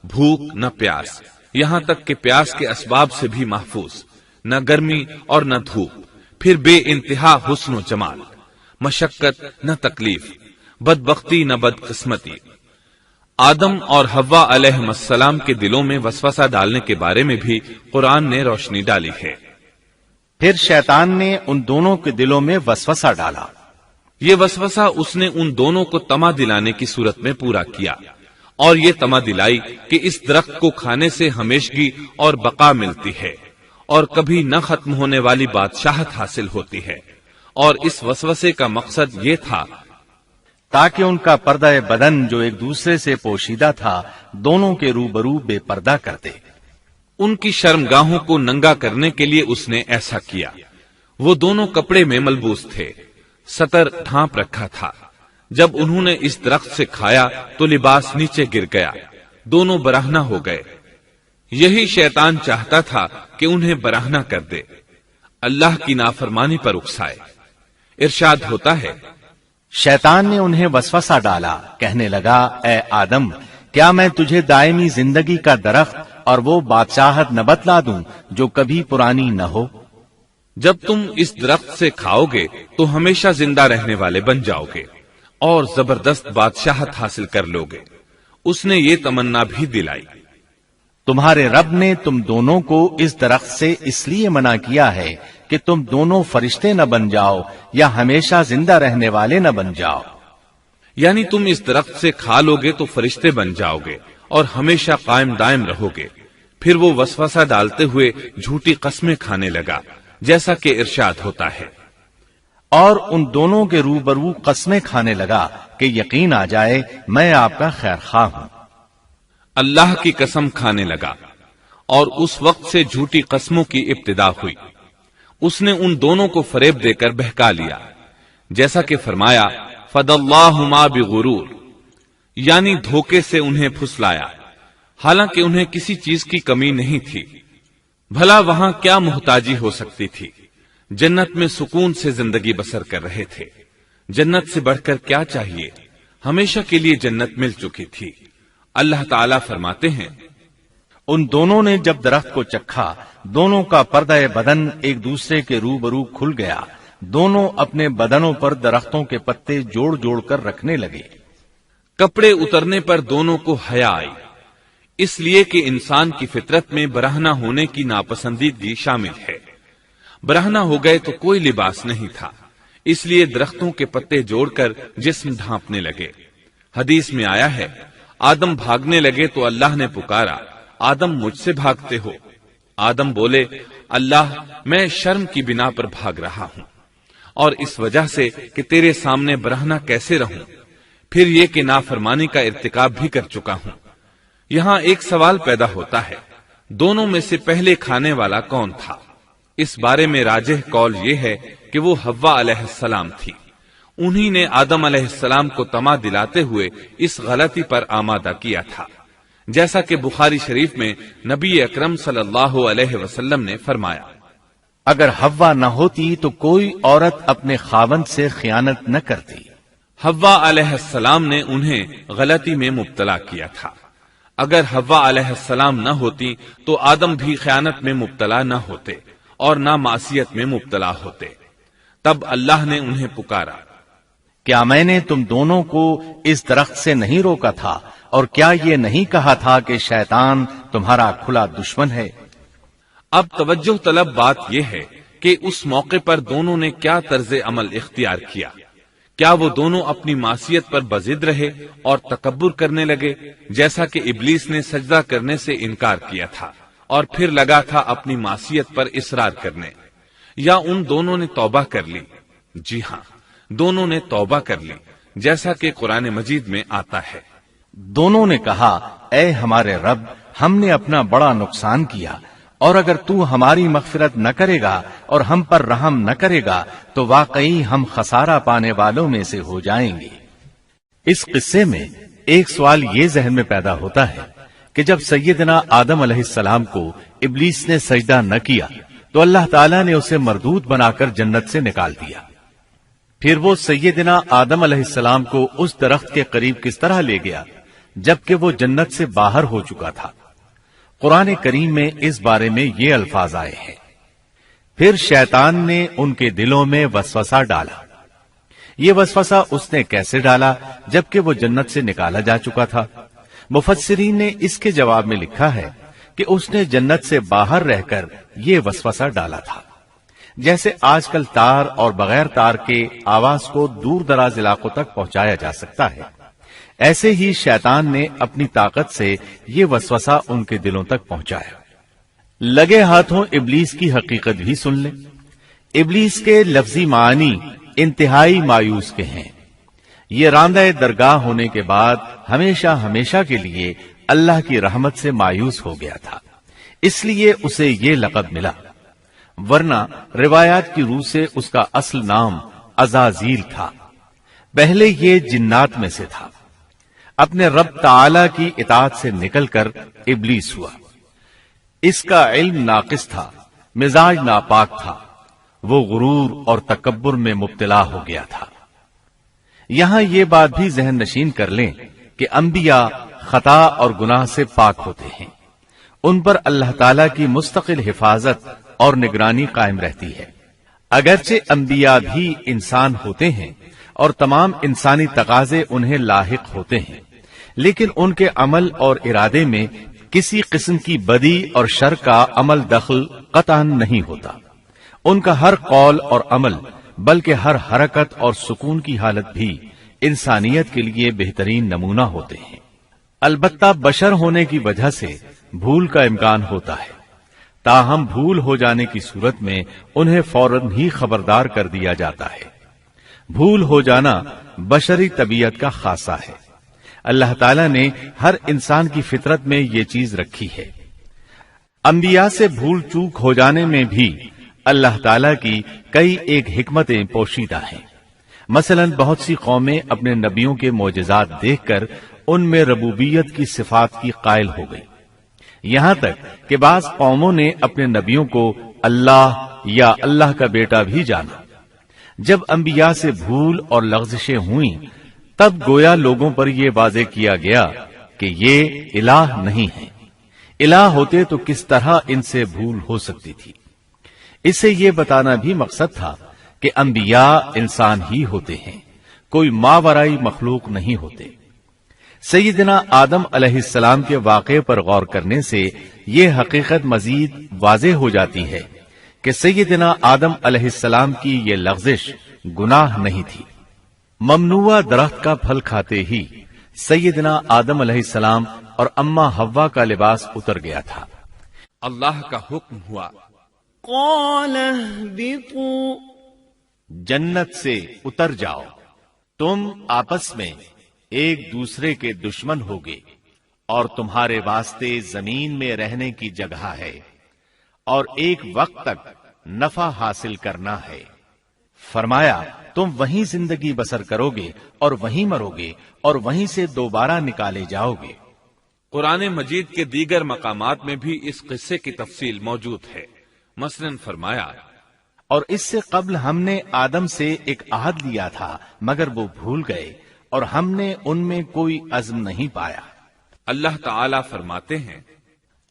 بھوک نہ پیاس، یہاں تک کہ پیاس کے اسباب سے بھی محفوظ، نہ گرمی اور نہ دھوپ، پھر بے انتہا حسن و جمال، مشقت نہ تکلیف، بدبختی نہ بدقسمتی۔ آدم اور حوا علیہ السلام کے دلوں میں وسوسہ ڈالنے کے بارے میں بھی قرآن نے روشنی ڈالی ہے۔ پھر شیطان نے ان دونوں کے دلوں میں وسوسہ ڈالا۔ یہ وسوسہ اس نے ان دونوں کو طمع دلانے کی صورت میں پورا کیا، اور یہ طمع دلائی کہ اس درخت کو کھانے سے ہمیشگی اور بقا ملتی ہے اور کبھی نہ ختم ہونے والی بادشاہت حاصل ہوتی ہے، اور اس وسوسے کا مقصد یہ تھا تاکہ ان کا پردہ بدن جو ایک دوسرے سے پوشیدہ تھا دونوں کے روبرو بے پردہ کر دے۔ ان کی شرمگاہوں کو ننگا کرنے کے لیے اس نے ایسا کیا۔ وہ دونوں کپڑے میں ملبوس تھے، ستر ڈھانپ رکھا تھا۔ جب انہوں نے اس درخت سے کھایا تو لباس نیچے گر گیا، دونوں برہنہ ہو گئے۔ یہی شیطان چاہتا تھا کہ انہیں برہنہ کر دے، اللہ کی نافرمانی پر اکسائے۔ ارشاد ہوتا ہے، شیطان نے انہیں وسوسہ ڈالا، کہنے لگا اے آدم کیا میں تجھے دائمی زندگی کا درخت اور وہ بادشاہت نہ بتلا دوں جو کبھی پرانی نہ ہو؟ جب تم اس درخت سے کھاؤ گے تو ہمیشہ زندہ رہنے والے بن جاؤ گے اور زبردست بادشاہت حاصل کر لو گے۔ اس نے یہ تمنا بھی دلائی۔ تمہارے رب نے تم دونوں کو اس درخت سے اس لیے منع کیا ہے کہ تم دونوں فرشتے نہ بن جاؤ یا ہمیشہ زندہ رہنے والے نہ بن جاؤ۔ یعنی تم اس درخت سے کھا لو گے تو فرشتے بن جاؤ گے اور ہمیشہ قائم دائم رہو گے۔ پھر وہ وسوسہ ڈالتے ہوئے جھوٹی قسمیں کھانے لگا، جیسا کہ ارشاد ہوتا ہے، اور ان دونوں کے روبرو قسمیں کھانے لگا کہ یقین آ جائے میں آپ کا خیر خواہ ہوں۔ اللہ کی قسم کھانے لگا اور اس وقت سے جھوٹی قسموں کی ابتدا ہوئی۔ اس نے ان دونوں کو فریب دے کر بہکا لیا، جیسا کہ فرمایا فَدَلَّاهُمَا بِغُرُورٍ، یعنی دھوکے سے انہیں پھسلایا، حالانکہ انہیں کسی چیز کی کمی نہیں تھی۔ بھلا وہاں کیا محتاجی ہو سکتی تھی؟ جنت میں سکون سے زندگی بسر کر رہے تھے، جنت سے بڑھ کر کیا چاہیے؟ ہمیشہ کے لیے جنت مل چکی تھی۔ اللہ تعالیٰ فرماتے ہیں، ان دونوں نے جب درخت کو چکھا، دونوں کا پردہ بدن ایک دوسرے کے روبرو کھل گیا، دونوں اپنے بدنوں پر درختوں کے پتے جوڑ جوڑ کر رکھنے لگے۔ کپڑے اترنے پر دونوں کو حیا آئی، اس لیے کہ انسان کی فطرت میں برہنہ ہونے کی ناپسندیدگی شامل ہے۔ برہنہ ہو گئے تو کوئی لباس نہیں تھا، اس لیے درختوں کے پتے جوڑ کر جسم ڈھانپنے لگے۔ حدیث میں آیا ہے، آدم بھاگنے لگے تو اللہ نے پکارا، آدم مجھ سے بھاگتے ہو؟ آدم بولے، اللہ میں شرم کی بنا پر بھاگ رہا ہوں، اور اس وجہ سے کہ تیرے سامنے برہنہ کیسے رہوں، پھر یہ کہ نافرمانی کا ارتکاب بھی کر چکا ہوں۔ یہاں ایک سوال پیدا ہوتا ہے، دونوں میں سے پہلے کھانے والا کون تھا؟ اس بارے میں راجح قول یہ ہے کہ وہ حوا علیہ السلام تھی۔ انہی نے آدم علیہ السلام کو طمع دلاتے ہوئے اس غلطی پر آمادہ کیا تھا، جیسا کہ بخاری شریف میں نبی اکرم صلی اللہ علیہ وسلم نے فرمایا، اگر حوا نہ ہوتی تو کوئی عورت اپنے خاوند سے خیانت نہ کرتی۔ حوا علیہ السلام نے انہیں غلطی میں مبتلا کیا تھا۔ اگر حوا علیہ السلام نہ ہوتی تو آدم بھی خیانت میں مبتلا نہ ہوتے اور نہ معصیت میں مبتلا ہوتے۔ تب اللہ نے انہیں پکارا، کیا میں نے تم دونوں کو اس درخت سے نہیں روکا تھا، اور کیا یہ نہیں کہا تھا کہ شیطان تمہارا کھلا دشمن ہے؟ اب توجہ طلب بات یہ ہے کہ اس موقع پر دونوں نے کیا طرز عمل اختیار کیا۔ کیا وہ دونوں اپنی معصیت پر بضد رہے اور تکبر کرنے لگے، جیسا کہ ابلیس نے سجدہ کرنے سے انکار کیا تھا اور پھر لگا تھا اپنی معصیت پر اصرار کرنے، یا ان دونوں نے توبہ کر لی؟ جی ہاں، دونوں نے توبہ کر لی، جیسا کہ قرآن مجید میں آتا ہے، دونوں نے کہا، اے ہمارے رب، ہم نے اپنا بڑا نقصان کیا، اور اگر تو ہماری مغفرت نہ کرے گا اور ہم پر رحم نہ کرے گا تو واقعی ہم خسارہ پانے والوں میں سے ہو جائیں گے۔ اس قصے میں ایک سوال یہ ذہن میں پیدا ہوتا ہے کہ جب سیدنا آدم علیہ السلام کو ابلیس نے سجدہ نہ کیا تو اللہ تعالیٰ نے اسے مردود بنا کر جنت سے نکال دیا، پھر وہ سیدنا آدم علیہ السلام کو اس درخت کے قریب کس طرح لے گیا جبکہ وہ جنت سے باہر ہو چکا تھا؟ قرآن کریم میں اس بارے میں یہ الفاظ آئے ہیں، پھر شیطان نے ان کے دلوں میں وسوسہ ڈالا۔ یہ وسوسہ اس نے کیسے ڈالا جبکہ وہ جنت سے نکالا جا چکا تھا؟ مفسرین نے اس کے جواب میں لکھا ہے کہ اس نے جنت سے باہر رہ کر یہ وسوسہ ڈالا تھا، جیسے آج کل تار اور بغیر تار کے آواز کو دور دراز علاقوں تک پہنچایا جا سکتا ہے، ایسے ہی شیطان نے اپنی طاقت سے یہ وسوسہ ان کے دلوں تک پہنچایا۔ لگے ہاتھوں ابلیس کی حقیقت بھی سن لیں۔ ابلیس کے لفظی معنی انتہائی مایوس کے ہیں۔ یہ راندہ درگاہ ہونے کے بعد ہمیشہ ہمیشہ کے لیے اللہ کی رحمت سے مایوس ہو گیا تھا، اس لیے اسے یہ لقب ملا، ورنہ روایات کی روح سے اس کا اصل نام عزازیل تھا۔ پہلے یہ جنات میں سے تھا، اپنے رب تعالی کی اطاعت سے نکل کر ابلیس ہوا۔ اس کا علم ناقص تھا، مزاج ناپاک تھا، وہ غرور اور تکبر میں مبتلا ہو گیا تھا۔ یہاں یہ بات بھی ذہن نشین کر لیں کہ انبیاء خطا اور گناہ سے پاک ہوتے ہیں، ان پر اللہ تعالی کی مستقل حفاظت اور نگرانی قائم رہتی ہے۔ اگرچہ انبیاء بھی انسان ہوتے ہیں اور تمام انسانی تقاضے انہیں لاحق ہوتے ہیں، لیکن ان کے عمل اور ارادے میں کسی قسم کی بدی اور شر کا عمل دخل قطعاً نہیں ہوتا۔ ان کا ہر قول اور عمل بلکہ ہر حرکت اور سکون کی حالت بھی انسانیت کے لیے بہترین نمونہ ہوتے ہیں۔ البتہ بشر ہونے کی وجہ سے بھول کا امکان ہوتا ہے، تاہم بھول ہو جانے کی صورت میں انہیں فوراً ہی خبردار کر دیا جاتا ہے۔ بھول ہو جانا بشری طبیعت کا خاصہ ہے۔ اللہ تعالیٰ نے ہر انسان کی فطرت میں یہ چیز رکھی ہے۔ انبیاء سے بھول چوک ہو جانے میں بھی اللہ تعالیٰ کی کئی ایک حکمتیں پوشیدہ ہیں۔ مثلا بہت سی قومیں اپنے نبیوں کے معجزات دیکھ کر ان میں ربوبیت کی صفات کی قائل ہو گئی، یہاں تک کہ بعض قوموں نے اپنے نبیوں کو اللہ یا اللہ کا بیٹا بھی جانا۔ جب انبیاء سے بھول اور لغزشیں ہوئیں تب گویا لوگوں پر یہ واضح کیا گیا کہ یہ الہ نہیں ہے، الہ ہوتے تو کس طرح ان سے بھول ہو سکتی تھی۔ اس سے یہ بتانا بھی مقصد تھا کہ انبیاء انسان ہی ہوتے ہیں، کوئی ماورائی مخلوق نہیں ہوتے۔ سیدنا آدم علیہ السلام کے واقعے پر غور کرنے سے یہ حقیقت مزید واضح ہو جاتی ہے کہ سیدنا آدم علیہ السلام کی یہ لغزش گناہ نہیں تھی۔ ممنوع درخت کا پھل کھاتے ہی سیدنا آدم علیہ السلام اور اماں حوا کا لباس اتر گیا تھا۔ اللہ کا حکم ہوا، قال اهبطوا، جنت سے اتر جاؤ، تم آپس میں ایک دوسرے کے دشمن ہوگے اور تمہارے واسطے زمین میں رہنے کی جگہ ہے اور ایک وقت تک نفع حاصل کرنا ہے۔ فرمایا تم وہیں زندگی بسر کرو گے اور وہیں مرو گے اور وہیں سے دوبارہ نکالے جاؤ گے۔ قرآن مجید کے دیگر مقامات میں بھی اس قصے کی تفصیل موجود ہے۔ مثلاً فرمایا، اور اس سے قبل ہم نے آدم سے ایک عہد لیا تھا مگر وہ بھول گئے اور ہم نے ان میں کوئی عزم نہیں پایا۔ اللہ تعالی فرماتے ہیں،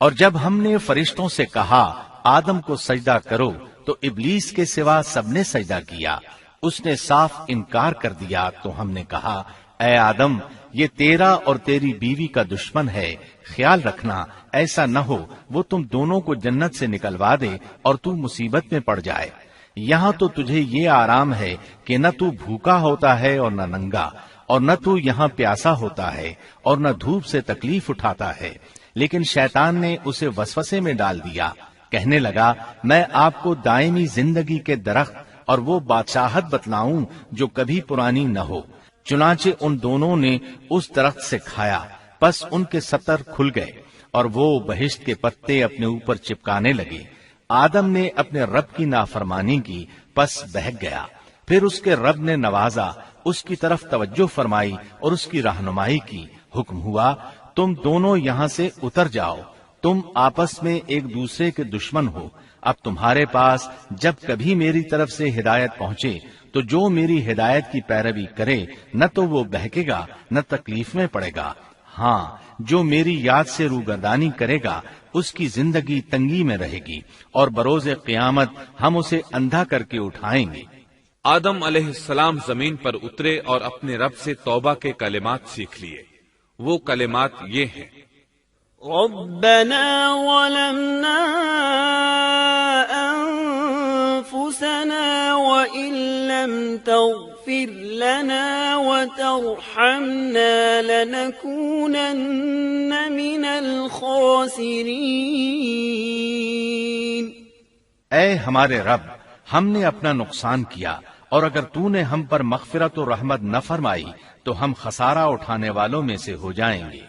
اور جب ہم نے فرشتوں سے کہا آدم کو سجدہ کرو تو ابلیس کے سوا سب نے سجدہ کیا، اس نے صاف انکار کر دیا تو ہم نے کہا اے آدم یہ تیرا اور تیری بیوی کا دشمن ہے، خیال رکھنا ایسا نہ ہو وہ تم دونوں کو جنت سے نکلوا دے اور تو مصیبت میں پڑ جائے۔ یہاں تو تجھے یہ آرام ہے کہ نہ تو بھوکا ہوتا ہے اور نہ ننگا، اور نہ تو یہاں پیاسا ہوتا ہے اور نہ دھوپ سے تکلیف اٹھاتا ہے۔ لیکن شیطان نے اسے وسوسے میں ڈال دیا، کہنے لگا میں آپ کو دائمی زندگی کے درخت اور وہ بادشاہت بتلاؤں جو کبھی پرانی نہ ہو۔ چنانچہ ان دونوں نے اس درخت سے کھایا، پس ان کے ستر کھل گئے اور وہ بہشت کے پتے اپنے اوپر چپکانے لگے۔ آدم نے اپنے رب کی نافرمانی کی، پس بہک گیا۔ پھر اس کے رب نے نوازا، اس کی طرف توجہ فرمائی اور اس کی رہنمائی کی۔ حکم ہوا تم دونوں یہاں سے اتر جاؤ، تم آپس میں ایک دوسرے کے دشمن ہو۔ اب تمہارے پاس جب کبھی میری طرف سے ہدایت پہنچے تو جو میری ہدایت کی پیروی کرے نہ تو وہ بہکے گا نہ تکلیف میں پڑے گا، ہاں جو میری یاد سے روگردانی کرے گا اس کی زندگی تنگی میں رہے گی اور بروز قیامت ہم اسے اندھا کر کے اٹھائیں گے۔ آدم علیہ السلام زمین پر اترے اور اپنے رب سے توبہ کے کلمات سیکھ لیے۔ وہ کلمات یہ ہیں، ربنا ظلمنا أنفسنا وإن لم تغفر لنا وترحمنا لنكونن من الخاسرين۔ اے ہمارے رب، ہم نے اپنا نقصان کیا اور اگر تو نے ہم پر مغفرت و رحمت نہ فرمائی تو ہم خسارہ اٹھانے والوں میں سے ہو جائیں گے۔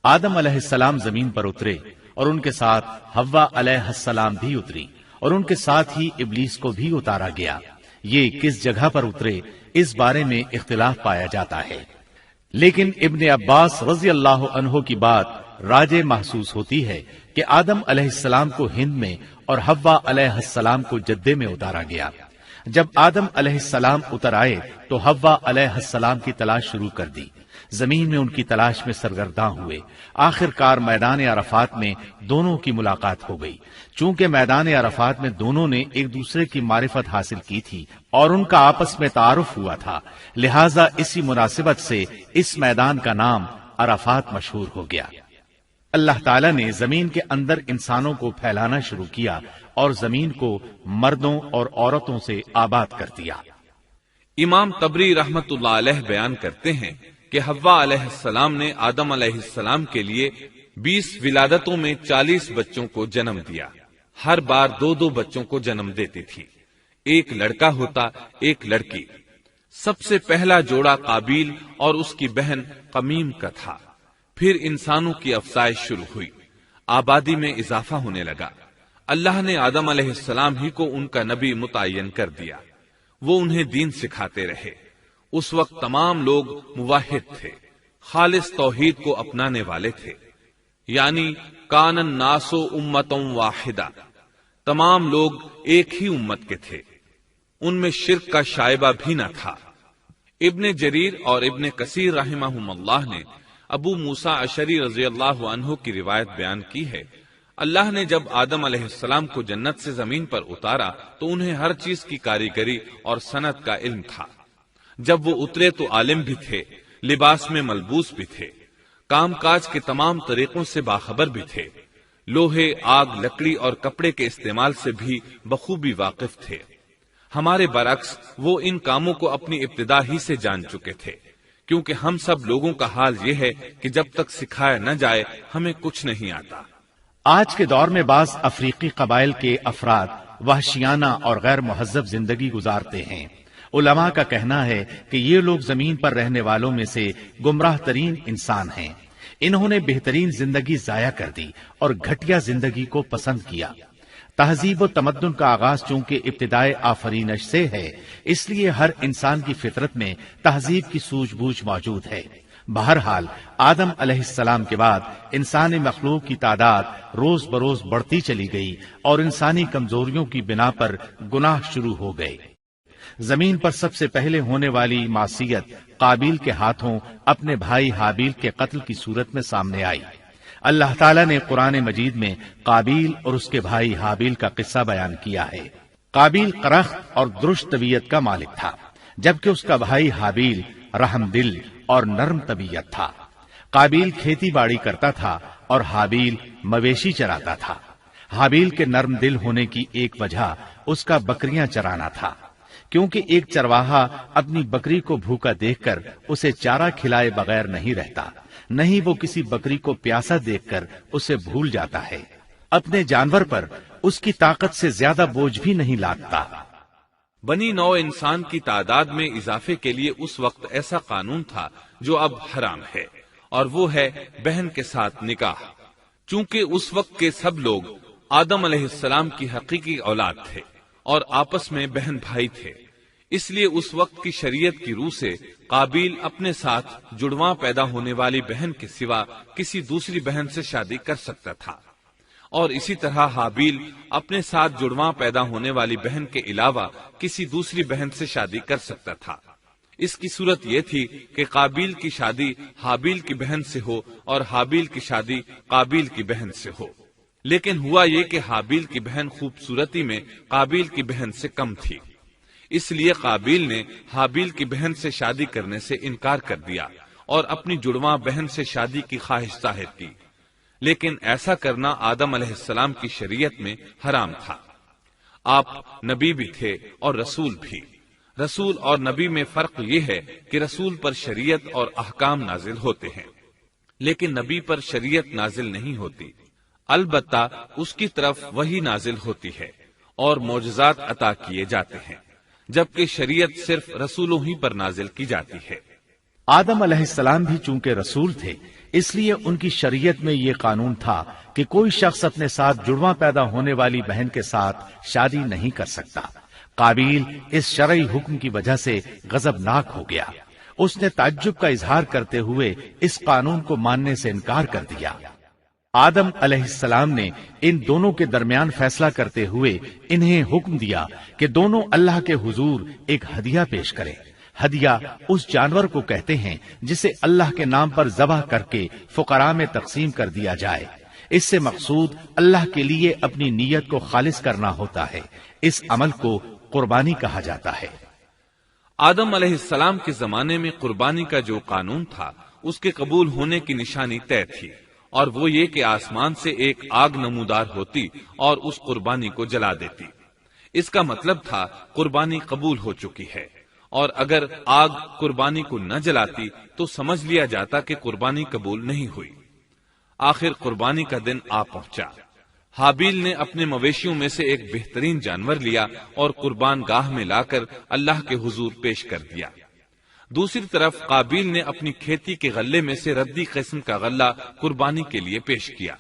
آدم علیہ السلام زمین پر اترے اور ان کے ساتھ حوا علیہ السلام بھی اتری اور ان کے ساتھ ہی ابلیس کو بھی اتارا گیا۔ یہ کس جگہ پر اترے اس بارے میں اختلاف پایا جاتا ہے، لیکن ابن عباس رضی اللہ عنہ کی بات راجح محسوس ہوتی ہے کہ آدم علیہ السلام کو ہند میں اور حوا علیہ السلام کو جدے میں اتارا گیا۔ جب آدم علیہ السلام اتر آئے تو حوا علیہ السلام کی تلاش شروع کر دی، زمین میں ان کی تلاش میں سرگرداں ہوئے۔ آخر کار میدان عرفات میں دونوں کی ملاقات ہو گئی۔ چونکہ میدان عرفات میں دونوں نے ایک دوسرے کی معرفت حاصل کی تھی اور ان کا آپس میں تعارف ہوا تھا، لہٰذا اسی مناسبت سے اس میدان کا نام عرفات مشہور ہو گیا۔ اللہ تعالیٰ نے زمین کے اندر انسانوں کو پھیلانا شروع کیا اور زمین کو مردوں اور عورتوں سے آباد کر دیا۔ امام طبری رحمت اللہ علیہ بیان کرتے ہیں کہ حوا علیہ السلام نے آدم علیہ السلام کے لیے 20 ولادتوں میں 40 بچوں کو جنم دیا۔ ہر بار 2 بچوں کو جنم دیتی تھی، ایک لڑکا ہوتا ایک لڑکی۔ سب سے پہلا جوڑا قابیل اور اس کی بہن قمیم کا تھا۔ پھر انسانوں کی افزائش شروع ہوئی، آبادی میں اضافہ ہونے لگا۔ اللہ نے آدم علیہ السلام ہی کو ان کا نبی متعین کر دیا، وہ انہیں دین سکھاتے رہے۔ اس وقت تمام لوگ موحد تھے، خالص توحید کو اپنانے والے تھے، یعنی کان الناس امۃ واحدہ، تمام لوگ ایک ہی امت کے تھے، ان میں شرک کا شائبہ بھی نہ تھا۔ ابن جریر اور ابن کثیر رحمہم اللہ نے ابو موسیٰ اشعری رضی اللہ عنہ کی روایت بیان کی ہے، اللہ نے جب آدم علیہ السلام کو جنت سے زمین پر اتارا تو انہیں ہر چیز کی کاریگری اور صنعت کا علم تھا۔ جب وہ اترے تو عالم بھی تھے، لباس میں ملبوس بھی تھے، کام کاج کے تمام طریقوں سے باخبر بھی تھے، لوہے، آگ، لکڑی اور کپڑے کے استعمال سے بھی بخوبی واقف تھے۔ ہمارے برعکس وہ ان کاموں کو اپنی ابتدا ہی سے جان چکے تھے، کیونکہ ہم سب لوگوں کا حال یہ ہے کہ جب تک سکھایا نہ جائے ہمیں کچھ نہیں آتا۔ آج کے دور میں بعض افریقی قبائل کے افراد وحشیانہ اور غیر مہذب زندگی گزارتے ہیں۔ علماء کا کہنا ہے کہ یہ لوگ زمین پر رہنے والوں میں سے گمراہ ترین انسان ہیں۔ انہوں نے بہترین زندگی ضائع کر دی اور گھٹیا زندگی کو پسند کیا۔ تہذیب و تمدن کا آغاز چونکہ ابتدائے آفرینش سے ہے، اس لیے ہر انسان کی فطرت میں تہذیب کی سوجھ بوجھ موجود ہے۔ بہرحال آدم علیہ السلام کے بعد انسانی مخلوق کی تعداد روز بروز بڑھتی چلی گئی اور انسانی کمزوریوں کی بنا پر گناہ شروع ہو گئے۔ زمین پر سب سے پہلے ہونے والی معصیت قابیل کے ہاتھوں اپنے بھائی حابیل کے قتل کی صورت میں سامنے آئی۔ اللہ تعالیٰ نے قرآن مجید میں قابیل اور اس کے بھائی حابیل کا قصہ بیان کیا ہے۔ قابیل قرخت اور درشت طبیعت کا مالک تھا، جبکہ اس کا بھائی حابیل رحم دل اور نرم طبیعت تھا۔ قابیل کھیتی باڑی کرتا تھا اور حابیل مویشی چراتا تھا۔ حابیل کے نرم دل ہونے کی ایک وجہ اس کا بکریاں چرانا تھا، کیونکہ ایک چرواہا اپنی بکری کو بھوکا دیکھ کر اسے چارہ کھلائے بغیر نہیں رہتا، نہیں وہ کسی بکری کو پیاسا دیکھ کر اسے بھول جاتا ہے۔ اپنے جانور پر اس کی طاقت سے زیادہ بوجھ بھی نہیں لادتا۔ بنی نو انسان کی تعداد میں اضافے کے لیے اس وقت ایسا قانون تھا جو اب حرام ہے، اور وہ ہے بہن کے ساتھ نکاح۔ چونکہ اس وقت کے سب لوگ آدم علیہ السلام کی حقیقی اولاد تھے اور آپس میں بہن بھائی تھے، اس لیے اس وقت کی شریعت کی روح سے قابیل اپنے ساتھ جڑواں پیدا ہونے والی بہن کے سوا کسی دوسری بہن سے شادی کر سکتا تھا، اور اسی طرح حابیل اپنے ساتھ جڑواں پیدا ہونے والی بہن کے علاوہ کسی دوسری بہن سے شادی کر سکتا تھا۔ اس کی صورت یہ تھی کہ قابیل کی شادی حابیل کی بہن سے ہو اور حابیل کی شادی قابیل کی بہن سے ہو، لیکن ہوا یہ کہ حابیل کی بہن خوبصورتی میں قابیل کی بہن سے کم تھی، اس لیے قابیل نے حابیل کی بہن سے شادی کرنے سے انکار کر دیا اور اپنی جڑواں بہن سے شادی کی خواہش ظاہر کی، لیکن ایسا کرنا آدم علیہ السلام کی شریعت میں حرام تھا۔ آپ نبی بھی تھے اور رسول بھی۔ رسول اور نبی میں فرق یہ ہے کہ رسول پر شریعت اور احکام نازل ہوتے ہیں، لیکن نبی پر شریعت نازل نہیں ہوتی، البتہ اس کی طرف وحی نازل ہوتی ہے اور معجزات عطا کیے جاتے ہیں، جبکہ شریعت صرف رسولوں ہی پر نازل کی جاتی ہے۔ آدم علیہ السلام بھی چونکہ رسول تھے، اس لیے ان کی شریعت میں یہ قانون تھا کہ کوئی شخص اپنے ساتھ جڑواں پیدا ہونے والی بہن کے ساتھ شادی نہیں کر سکتا۔ قابیل اس شرعی حکم کی وجہ سے غضبناک ہو گیا، اس نے تعجب کا اظہار کرتے ہوئے اس قانون کو ماننے سے انکار کر دیا۔ آدم علیہ السلام نے ان دونوں کے درمیان فیصلہ کرتے ہوئے انہیں حکم دیا کہ دونوں اللہ کے حضور ایک ہدیہ پیش کریں۔ ہدیہ اس جانور کو کہتے ہیں جسے اللہ کے نام پر ذبح کر کے فقراء میں تقسیم کر دیا جائے۔ اس سے مقصود اللہ کے لیے اپنی نیت کو خالص کرنا ہوتا ہے۔ اس عمل کو قربانی کہا جاتا ہے۔ آدم علیہ السلام کے زمانے میں قربانی کا جو قانون تھا اس کے قبول ہونے کی نشانی طے تھی، اور وہ یہ کہ آسمان سے ایک آگ نمودار ہوتی اور اس قربانی کو جلا دیتی۔ اس کا مطلب تھا قربانی قبول ہو چکی ہے، اور اگر آگ قربانی کو نہ جلاتی تو سمجھ لیا جاتا کہ قربانی قبول نہیں ہوئی۔ آخر قربانی کا دن آ پہنچا۔ حابیل نے اپنے مویشیوں میں سے ایک بہترین جانور لیا اور قربان گاہ میں لا کر اللہ کے حضور پیش کر دیا۔ دوسری طرف قابیل نے اپنی کھیتی کے غلے میں سے ردی قسم کا غلہ قربانی کے لیے پیش کیا۔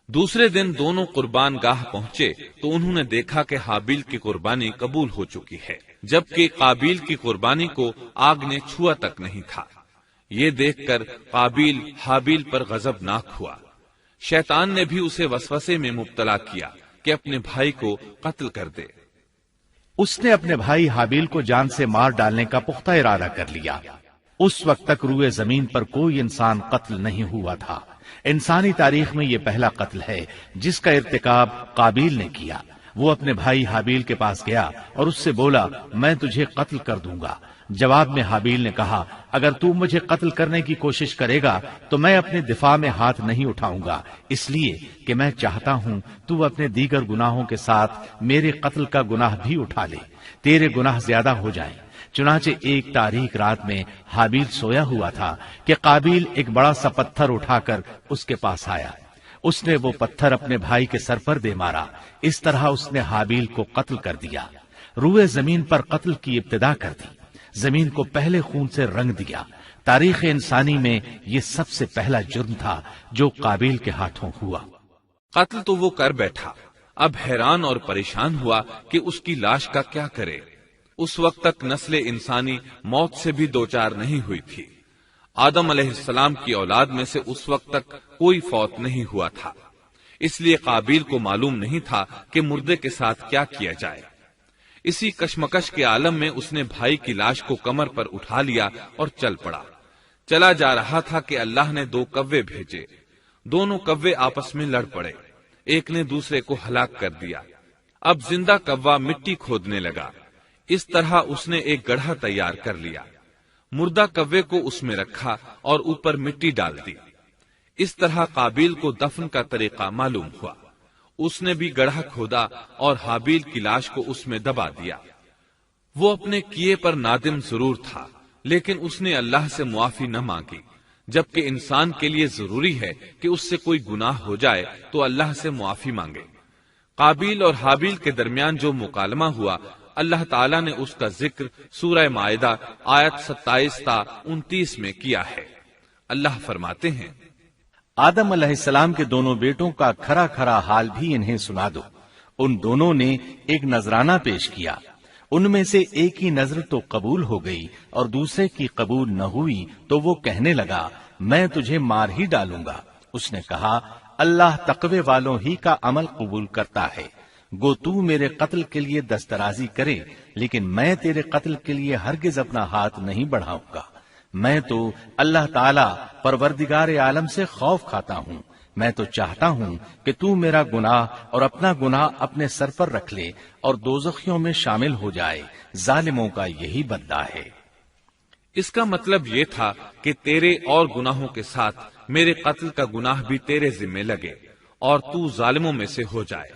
دوسرے دن دونوں قربان گاہ پہنچے تو انہوں نے دیکھا کہ حابیل کی قربانی قبول ہو چکی ہے، جبکہ قابیل کی قربانی کو آگ نے چھوا تک نہیں تھا۔ یہ دیکھ کر قابیل حابیل پر غضبناک ہوا۔ شیطان نے بھی اسے وسوسے میں مبتلا کیا کہ اپنے بھائی کو قتل کر دے۔ اس نے اپنے بھائی حابیل کو جان سے مار ڈالنے کا پختہ ارادہ کر لیا۔ اس وقت تک روئے زمین پر کوئی انسان قتل نہیں ہوا تھا۔ انسانی تاریخ میں یہ پہلا قتل ہے جس کا ارتکاب قابیل نے کیا۔ وہ اپنے بھائی حابیل کے پاس گیا اور اس سے بولا، میں تجھے قتل کر دوں گا۔ جواب میں حابیل نے کہا، اگر تو مجھے قتل کرنے کی کوشش کرے گا تو میں اپنے دفاع میں ہاتھ نہیں اٹھاؤں گا، اس لیے کہ میں چاہتا ہوں تو اپنے دیگر گناہوں کے ساتھ میرے قتل کا گناہ بھی اٹھا لے، تیرے گناہ زیادہ ہو جائیں۔ چنانچہ ایک تاریک رات میں حابیل سویا ہوا تھا کہ قابیل ایک بڑا سا پتھر اٹھا کر اس کے پاس آیا۔ اس نے وہ پتھر اپنے بھائی کے سر پر دے مارا۔ اس طرح اس نے حابیل کو قتل کر دیا، روئے زمین پر قتل کی ابتدا کر دی، زمین کو پہلے خون سے رنگ دیا۔ تاریخ انسانی میں یہ سب سے پہلا جرم تھا جو قابیل کے ہاتھوں ہوا۔ قتل تو وہ کر بیٹھا، اب حیران اور پریشان ہوا کہ اس کی لاش کا کیا کرے۔ اس وقت تک نسل انسانی موت سے بھی دوچار نہیں ہوئی تھی۔ آدم علیہ السلام کی اولاد میں سے اس وقت تک کوئی فوت نہیں ہوا تھا، اس لیے قابیل کو معلوم نہیں تھا کہ مردے کے ساتھ کیا کیا جائے۔ اسی کشمکش کے عالم میں اس نے بھائی کی لاش کو کمر پر اٹھا لیا اور چل پڑا۔ چلا جا رہا تھا کہ اللہ نے 2 کوے بھیجے، دونوں کوے آپس میں لڑ پڑے، ایک نے دوسرے کو ہلاک کر دیا۔ اب زندہ کوا مٹی کھودنے لگا، اس طرح اس نے ایک گڑھا تیار کر لیا، مردہ کوے کو اس میں رکھا اور اوپر مٹی ڈال دی۔ اس طرح قابیل کو دفن کا طریقہ معلوم ہوا۔ اس نے بھی گڑھا کھودا اور حابیل کی لاش کو اس میں دبا دیا۔ وہ اپنے کیے پر نادم ضرور تھا، لیکن اس نے اللہ سے معافی نہ مانگی، جبکہ انسان کے لیے ضروری ہے کہ اس سے کوئی گناہ ہو جائے تو اللہ سے معافی مانگے۔ قابیل اور حابیل کے درمیان جو مکالمہ ہوا، اللہ تعالیٰ نے اس کا ذکر سورہ مائدہ آیت 27 تا 29 میں کیا ہے۔ اللہ فرماتے ہیں، آدم علیہ السلام کے دونوں بیٹوں کا کھرا کھرا حال بھی انہیں سنا دو۔ ان دونوں نے ایک نذرانہ پیش کیا، ان میں سے ایک کی نذر تو قبول ہو گئی اور دوسرے کی قبول نہ ہوئی تو وہ کہنے لگا، میں تجھے مار ہی ڈالوں گا۔ اس نے کہا، اللہ تقوی والوں ہی کا عمل قبول کرتا ہے، گو تو میرے قتل کے لیے دسترازی کرے، لیکن میں تیرے قتل کے لیے ہرگز اپنا ہاتھ نہیں بڑھاؤں گا۔ میں تو اللہ تعالی پروردگار عالم سے خوف کھاتا ہوں، میں تو چاہتا ہوں کہ تو میرا گناہ اور اپنا گناہ اپنے سر پر رکھ لے اور دوزخیوں میں شامل ہو جائے، ظالموں کا یہی بدلہ ہے۔ اس کا مطلب یہ تھا کہ تیرے اور گناہوں کے ساتھ میرے قتل کا گناہ بھی تیرے ذمہ لگے اور تو ظالموں میں سے ہو جائے۔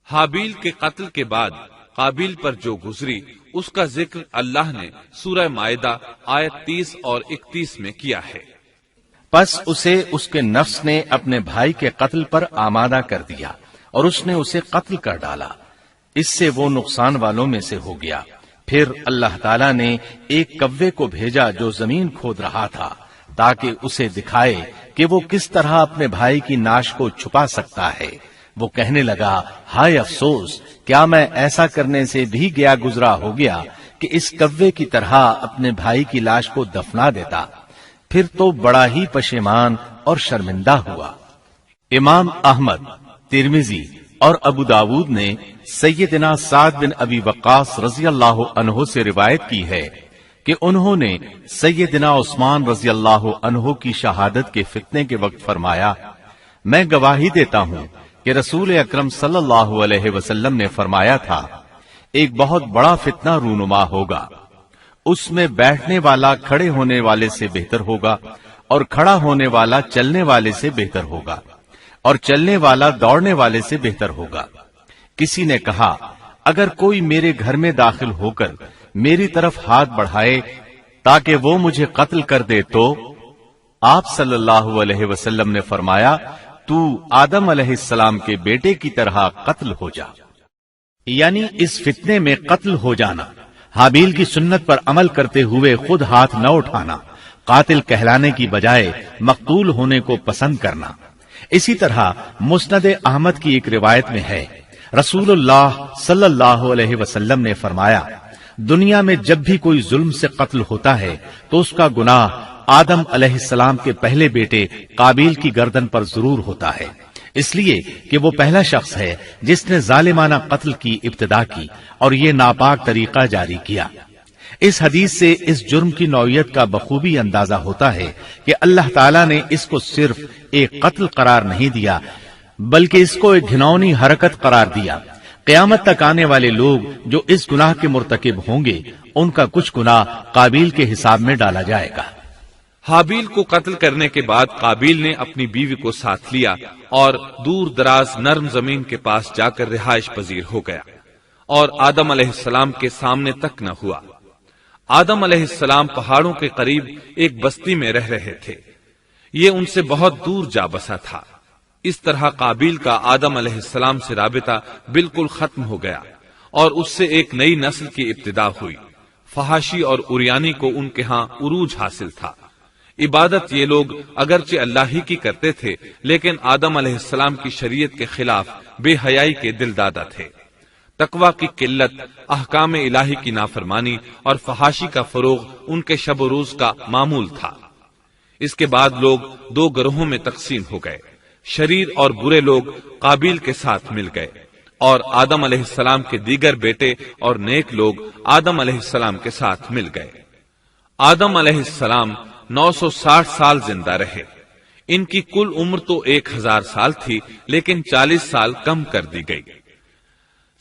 حابیل کے قتل کے بعد قابیل پر جو گزری اس کا ذکر اللہ نے سورہ مائدہ آیت 30 اور 31 میں کیا ہے۔ پس اسے اس کے نفس نے اپنے بھائی کے قتل پر آمادہ کر دیا اور اس نے اسے قتل کر ڈالا، اس سے وہ نقصان والوں میں سے ہو گیا۔ پھر اللہ تعالیٰ نے ایک کوے کو بھیجا جو زمین کھود رہا تھا تاکہ اسے دکھائے کہ وہ کس طرح اپنے بھائی کی ناش کو چھپا سکتا ہے۔ وہ کہنے لگا، ہائے افسوس، کیا میں ایسا کرنے سے بھی گیا گزرا ہو گیا کہ اس کوے کی طرح اپنے بھائی کی لاش کو دفنا دیتا۔ پھر تو بڑا ہی پشیمان اور شرمندہ ہوا۔ امام احمد، ترمذی اور ابو داود نے سیدنا سعد بن ابی وقاص رضی اللہ عنہ سے روایت کی ہے کہ انہوں نے سیدنا عثمان رضی اللہ عنہ کی شہادت کے فتنے کے وقت فرمایا، میں گواہی دیتا ہوں کہ رسول اکرم صلی اللہ علیہ وسلم نے فرمایا تھا، ایک بہت بڑا فتنہ رونما ہوگا، اس میں بیٹھنے والا کھڑے ہونے والے سے بہتر ہوگا اور کھڑا ہونے والا چلنے والے سے بہتر ہوگا اور چلنے والا دوڑنے والے سے بہتر ہوگا۔ کسی نے کہا، اگر کوئی میرے گھر میں داخل ہو کر میری طرف ہاتھ بڑھائے تاکہ وہ مجھے قتل کر دے تو آپ صلی اللہ علیہ وسلم نے فرمایا، تو آدم علیہ السلام کے بیٹے کی طرح قتل ہو جا۔ یعنی اس فتنے میں قتل ہو جانا حابیل کی سنت پر عمل کرتے ہوئے خود ہاتھ نہ اٹھانا، قاتل کہلانے کی بجائے مقتول ہونے کو پسند کرنا۔ اسی طرح مسند احمد کی ایک روایت میں ہے، رسول اللہ صلی اللہ علیہ وسلم نے فرمایا، دنیا میں جب بھی کوئی ظلم سے قتل ہوتا ہے تو اس کا گناہ آدم علیہ السلام کے پہلے بیٹے قابیل کی گردن پر ضرور ہوتا ہے، اس لیے کہ وہ پہلا شخص ہے جس نے ظالمانہ قتل کی ابتدا کی اور یہ ناپاک طریقہ جاری کیا۔ اس حدیث سے اس جرم کی نوعیت کا بخوبی اندازہ ہوتا ہے کہ اللہ تعالیٰ نے اس کو صرف ایک قتل قرار نہیں دیا بلکہ اس کو ایک گھناؤنی حرکت قرار دیا۔ قیامت تک آنے والے لوگ جو اس گناہ کے مرتکب ہوں گے ان کا کچھ گناہ قابیل کے حساب میں ڈالا جائے گا۔ حابیل کو قتل کرنے کے بعد قابیل نے اپنی بیوی کو ساتھ لیا اور دور دراز نرم زمین کے پاس جا کر رہائش پذیر ہو گیا اور آدم علیہ السلام کے سامنے تک نہ ہوا۔ آدم علیہ السلام پہاڑوں کے قریب ایک بستی میں رہ رہے تھے، یہ ان سے بہت دور جا بسا تھا۔ اس طرح قابیل کا آدم علیہ السلام سے رابطہ بالکل ختم ہو گیا اور اس سے ایک نئی نسل کی ابتدا ہوئی۔ فحاشی اور اریانی کو ان کے ہاں عروج حاصل تھا۔ عبادت یہ لوگ اگرچہ اللہ ہی کی کرتے تھے لیکن آدم علیہ السلام کی شریعت کے خلاف بے حیائی کے دل دادا تھے۔ تقوی کی قلت، احکام الہی کی نافرمانی اور فحاشی کا فروغ ان کے شب و روز کا معمول تھا۔ اس کے بعد لوگ دو گروہوں میں تقسیم ہو گئے، شریر اور برے لوگ قابیل کے ساتھ مل گئے اور آدم علیہ السلام کے دیگر بیٹے اور نیک لوگ آدم علیہ السلام کے ساتھ مل گئے۔ آدم علیہ السلام 960 سال زندہ رہے۔ ان کی کل عمر تو 1000 سال تھی لیکن 40 سال کم کر دی گئی۔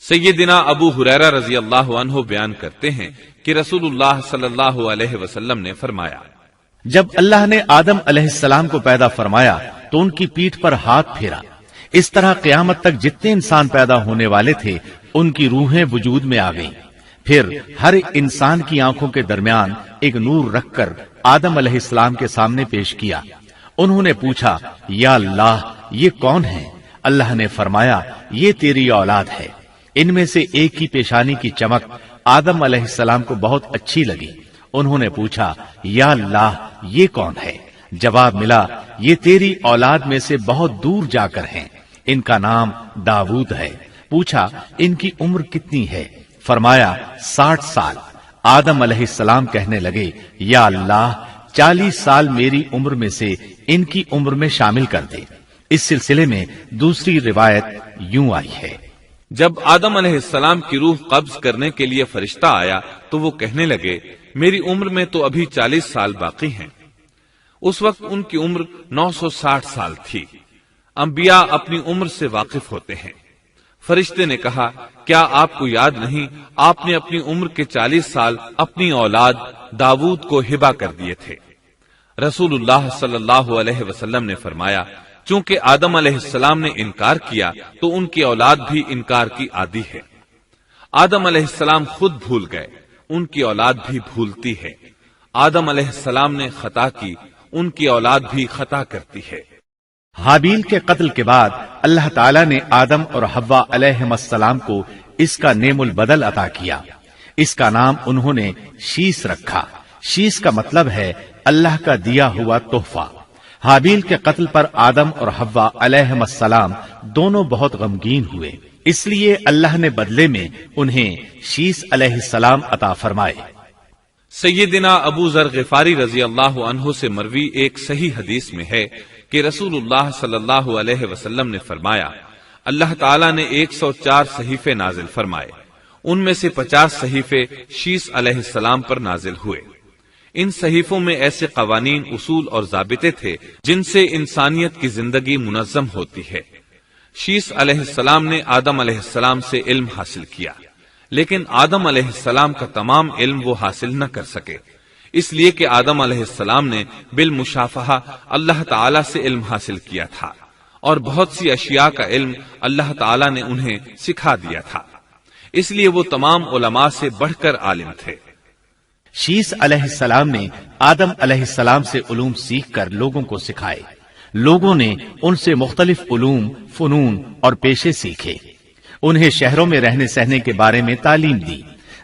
سیدنا ابو ہریرہ رضی اللہ عنہ بیان کرتے ہیں کہ رسول اللہ صلی اللہ علیہ وسلم نے فرمایا، جب اللہ نے آدم علیہ السلام کو پیدا فرمایا تو ان کی پیٹھ پر ہاتھ پھیرا، اس طرح قیامت تک جتنے انسان پیدا ہونے والے تھے ان کی روحیں وجود میں آ گئیں۔ پھر ہر انسان کی آنکھوں کے درمیان ایک نور رکھ کر آدم علیہ السلام کے سامنے پیش کیا۔ انہوں نے پوچھا، یا اللہ یہ کون ہے؟ اللہ نے فرمایا، یہ تیری اولاد ہے۔ ان میں سے ایک کی پیشانی کی چمک آدم علیہ السلام کو بہت اچھی لگی۔ انہوں نے پوچھا، یا اللہ یہ کون ہے؟ جواب ملا، یہ تیری اولاد میں سے بہت دور جا کر ہیں، ان کا نام داؤد ہے۔ پوچھا، ان کی عمر کتنی ہے؟ فرمایا 60 سال۔ آدم علیہ السلام کہنے لگے، یا اللہ 40 سال میری عمر میں سے ان کی عمر میں شامل کر دے۔ اس سلسلے میں دوسری روایت یوں آئی ہے، جب آدم علیہ السلام کی روح قبض کرنے کے لیے فرشتہ آیا تو وہ کہنے لگے، میری عمر میں تو ابھی 40 سال باقی ہیں۔ اس وقت ان کی عمر 960 سال تھی۔ انبیاء اپنی عمر سے واقف ہوتے ہیں۔ فرشتے نے کہا، کیا آپ کو یاد نہیں آپ نے اپنی عمر کے 40 سال اپنی اولاد داؤد کو ہبہ کر دیے تھے؟ رسول اللہ صلی اللہ علیہ وسلم نے فرمایا، چونکہ آدم علیہ السلام نے انکار کیا تو ان کی اولاد بھی انکار کی عادی ہے۔ آدم علیہ السلام خود بھول گئے، ان کی اولاد بھی بھولتی ہے۔ آدم علیہ السلام نے خطا کی، ان کی اولاد بھی خطا کرتی ہے۔ حابیل کے قتل کے بعد اللہ تعالیٰ نے آدم اور حوا علیہم السلام کو اس کا نعم البدل عطا کیا۔ اس کا نام انہوں نے شیس رکھا۔ شیس کا مطلب ہے اللہ کا دیا ہوا تحفہ۔ حابیل کے قتل پر آدم اور حوا علیہم السلام دونوں بہت غمگین ہوئے، اس لیے اللہ نے بدلے میں انہیں شیس علیہ السلام عطا فرمائے۔ سیدنا ابو ذر غفاری رضی اللہ عنہ سے مروی ایک صحیح حدیث میں ہے کہ رسول اللہ صلی اللہ علیہ وسلم نے فرمایا، اللہ تعالیٰ نے 104 صحیفے نازل فرمائے، ان میں سے 50 صحیفے شیس علیہ السلام پر نازل ہوئے۔ ان صحیفوں میں ایسے قوانین، اصول اور ضابطے تھے جن سے انسانیت کی زندگی منظم ہوتی ہے۔ شیس علیہ السلام نے آدم علیہ السلام سے علم حاصل کیا، لیکن آدم علیہ السلام کا تمام علم وہ حاصل نہ کر سکے، اس لیے کہ آدم علیہ السلام نے بالمشافہہ اللہ تعالی سے علم حاصل کیا تھا اور بہت سی اشیاء کا علم اللہ تعالی نے انہیں سکھا دیا تھا، اس لیے وہ تمام علماء سے بڑھ کر عالم تھے۔ شیس علیہ السلام نے آدم علیہ السلام سے علوم سیکھ کر لوگوں کو سکھائے۔ لوگوں نے ان سے مختلف علوم، فنون اور پیشے سیکھے۔ انہیں شہروں میں رہنے سہنے کے بارے میں تعلیم دی۔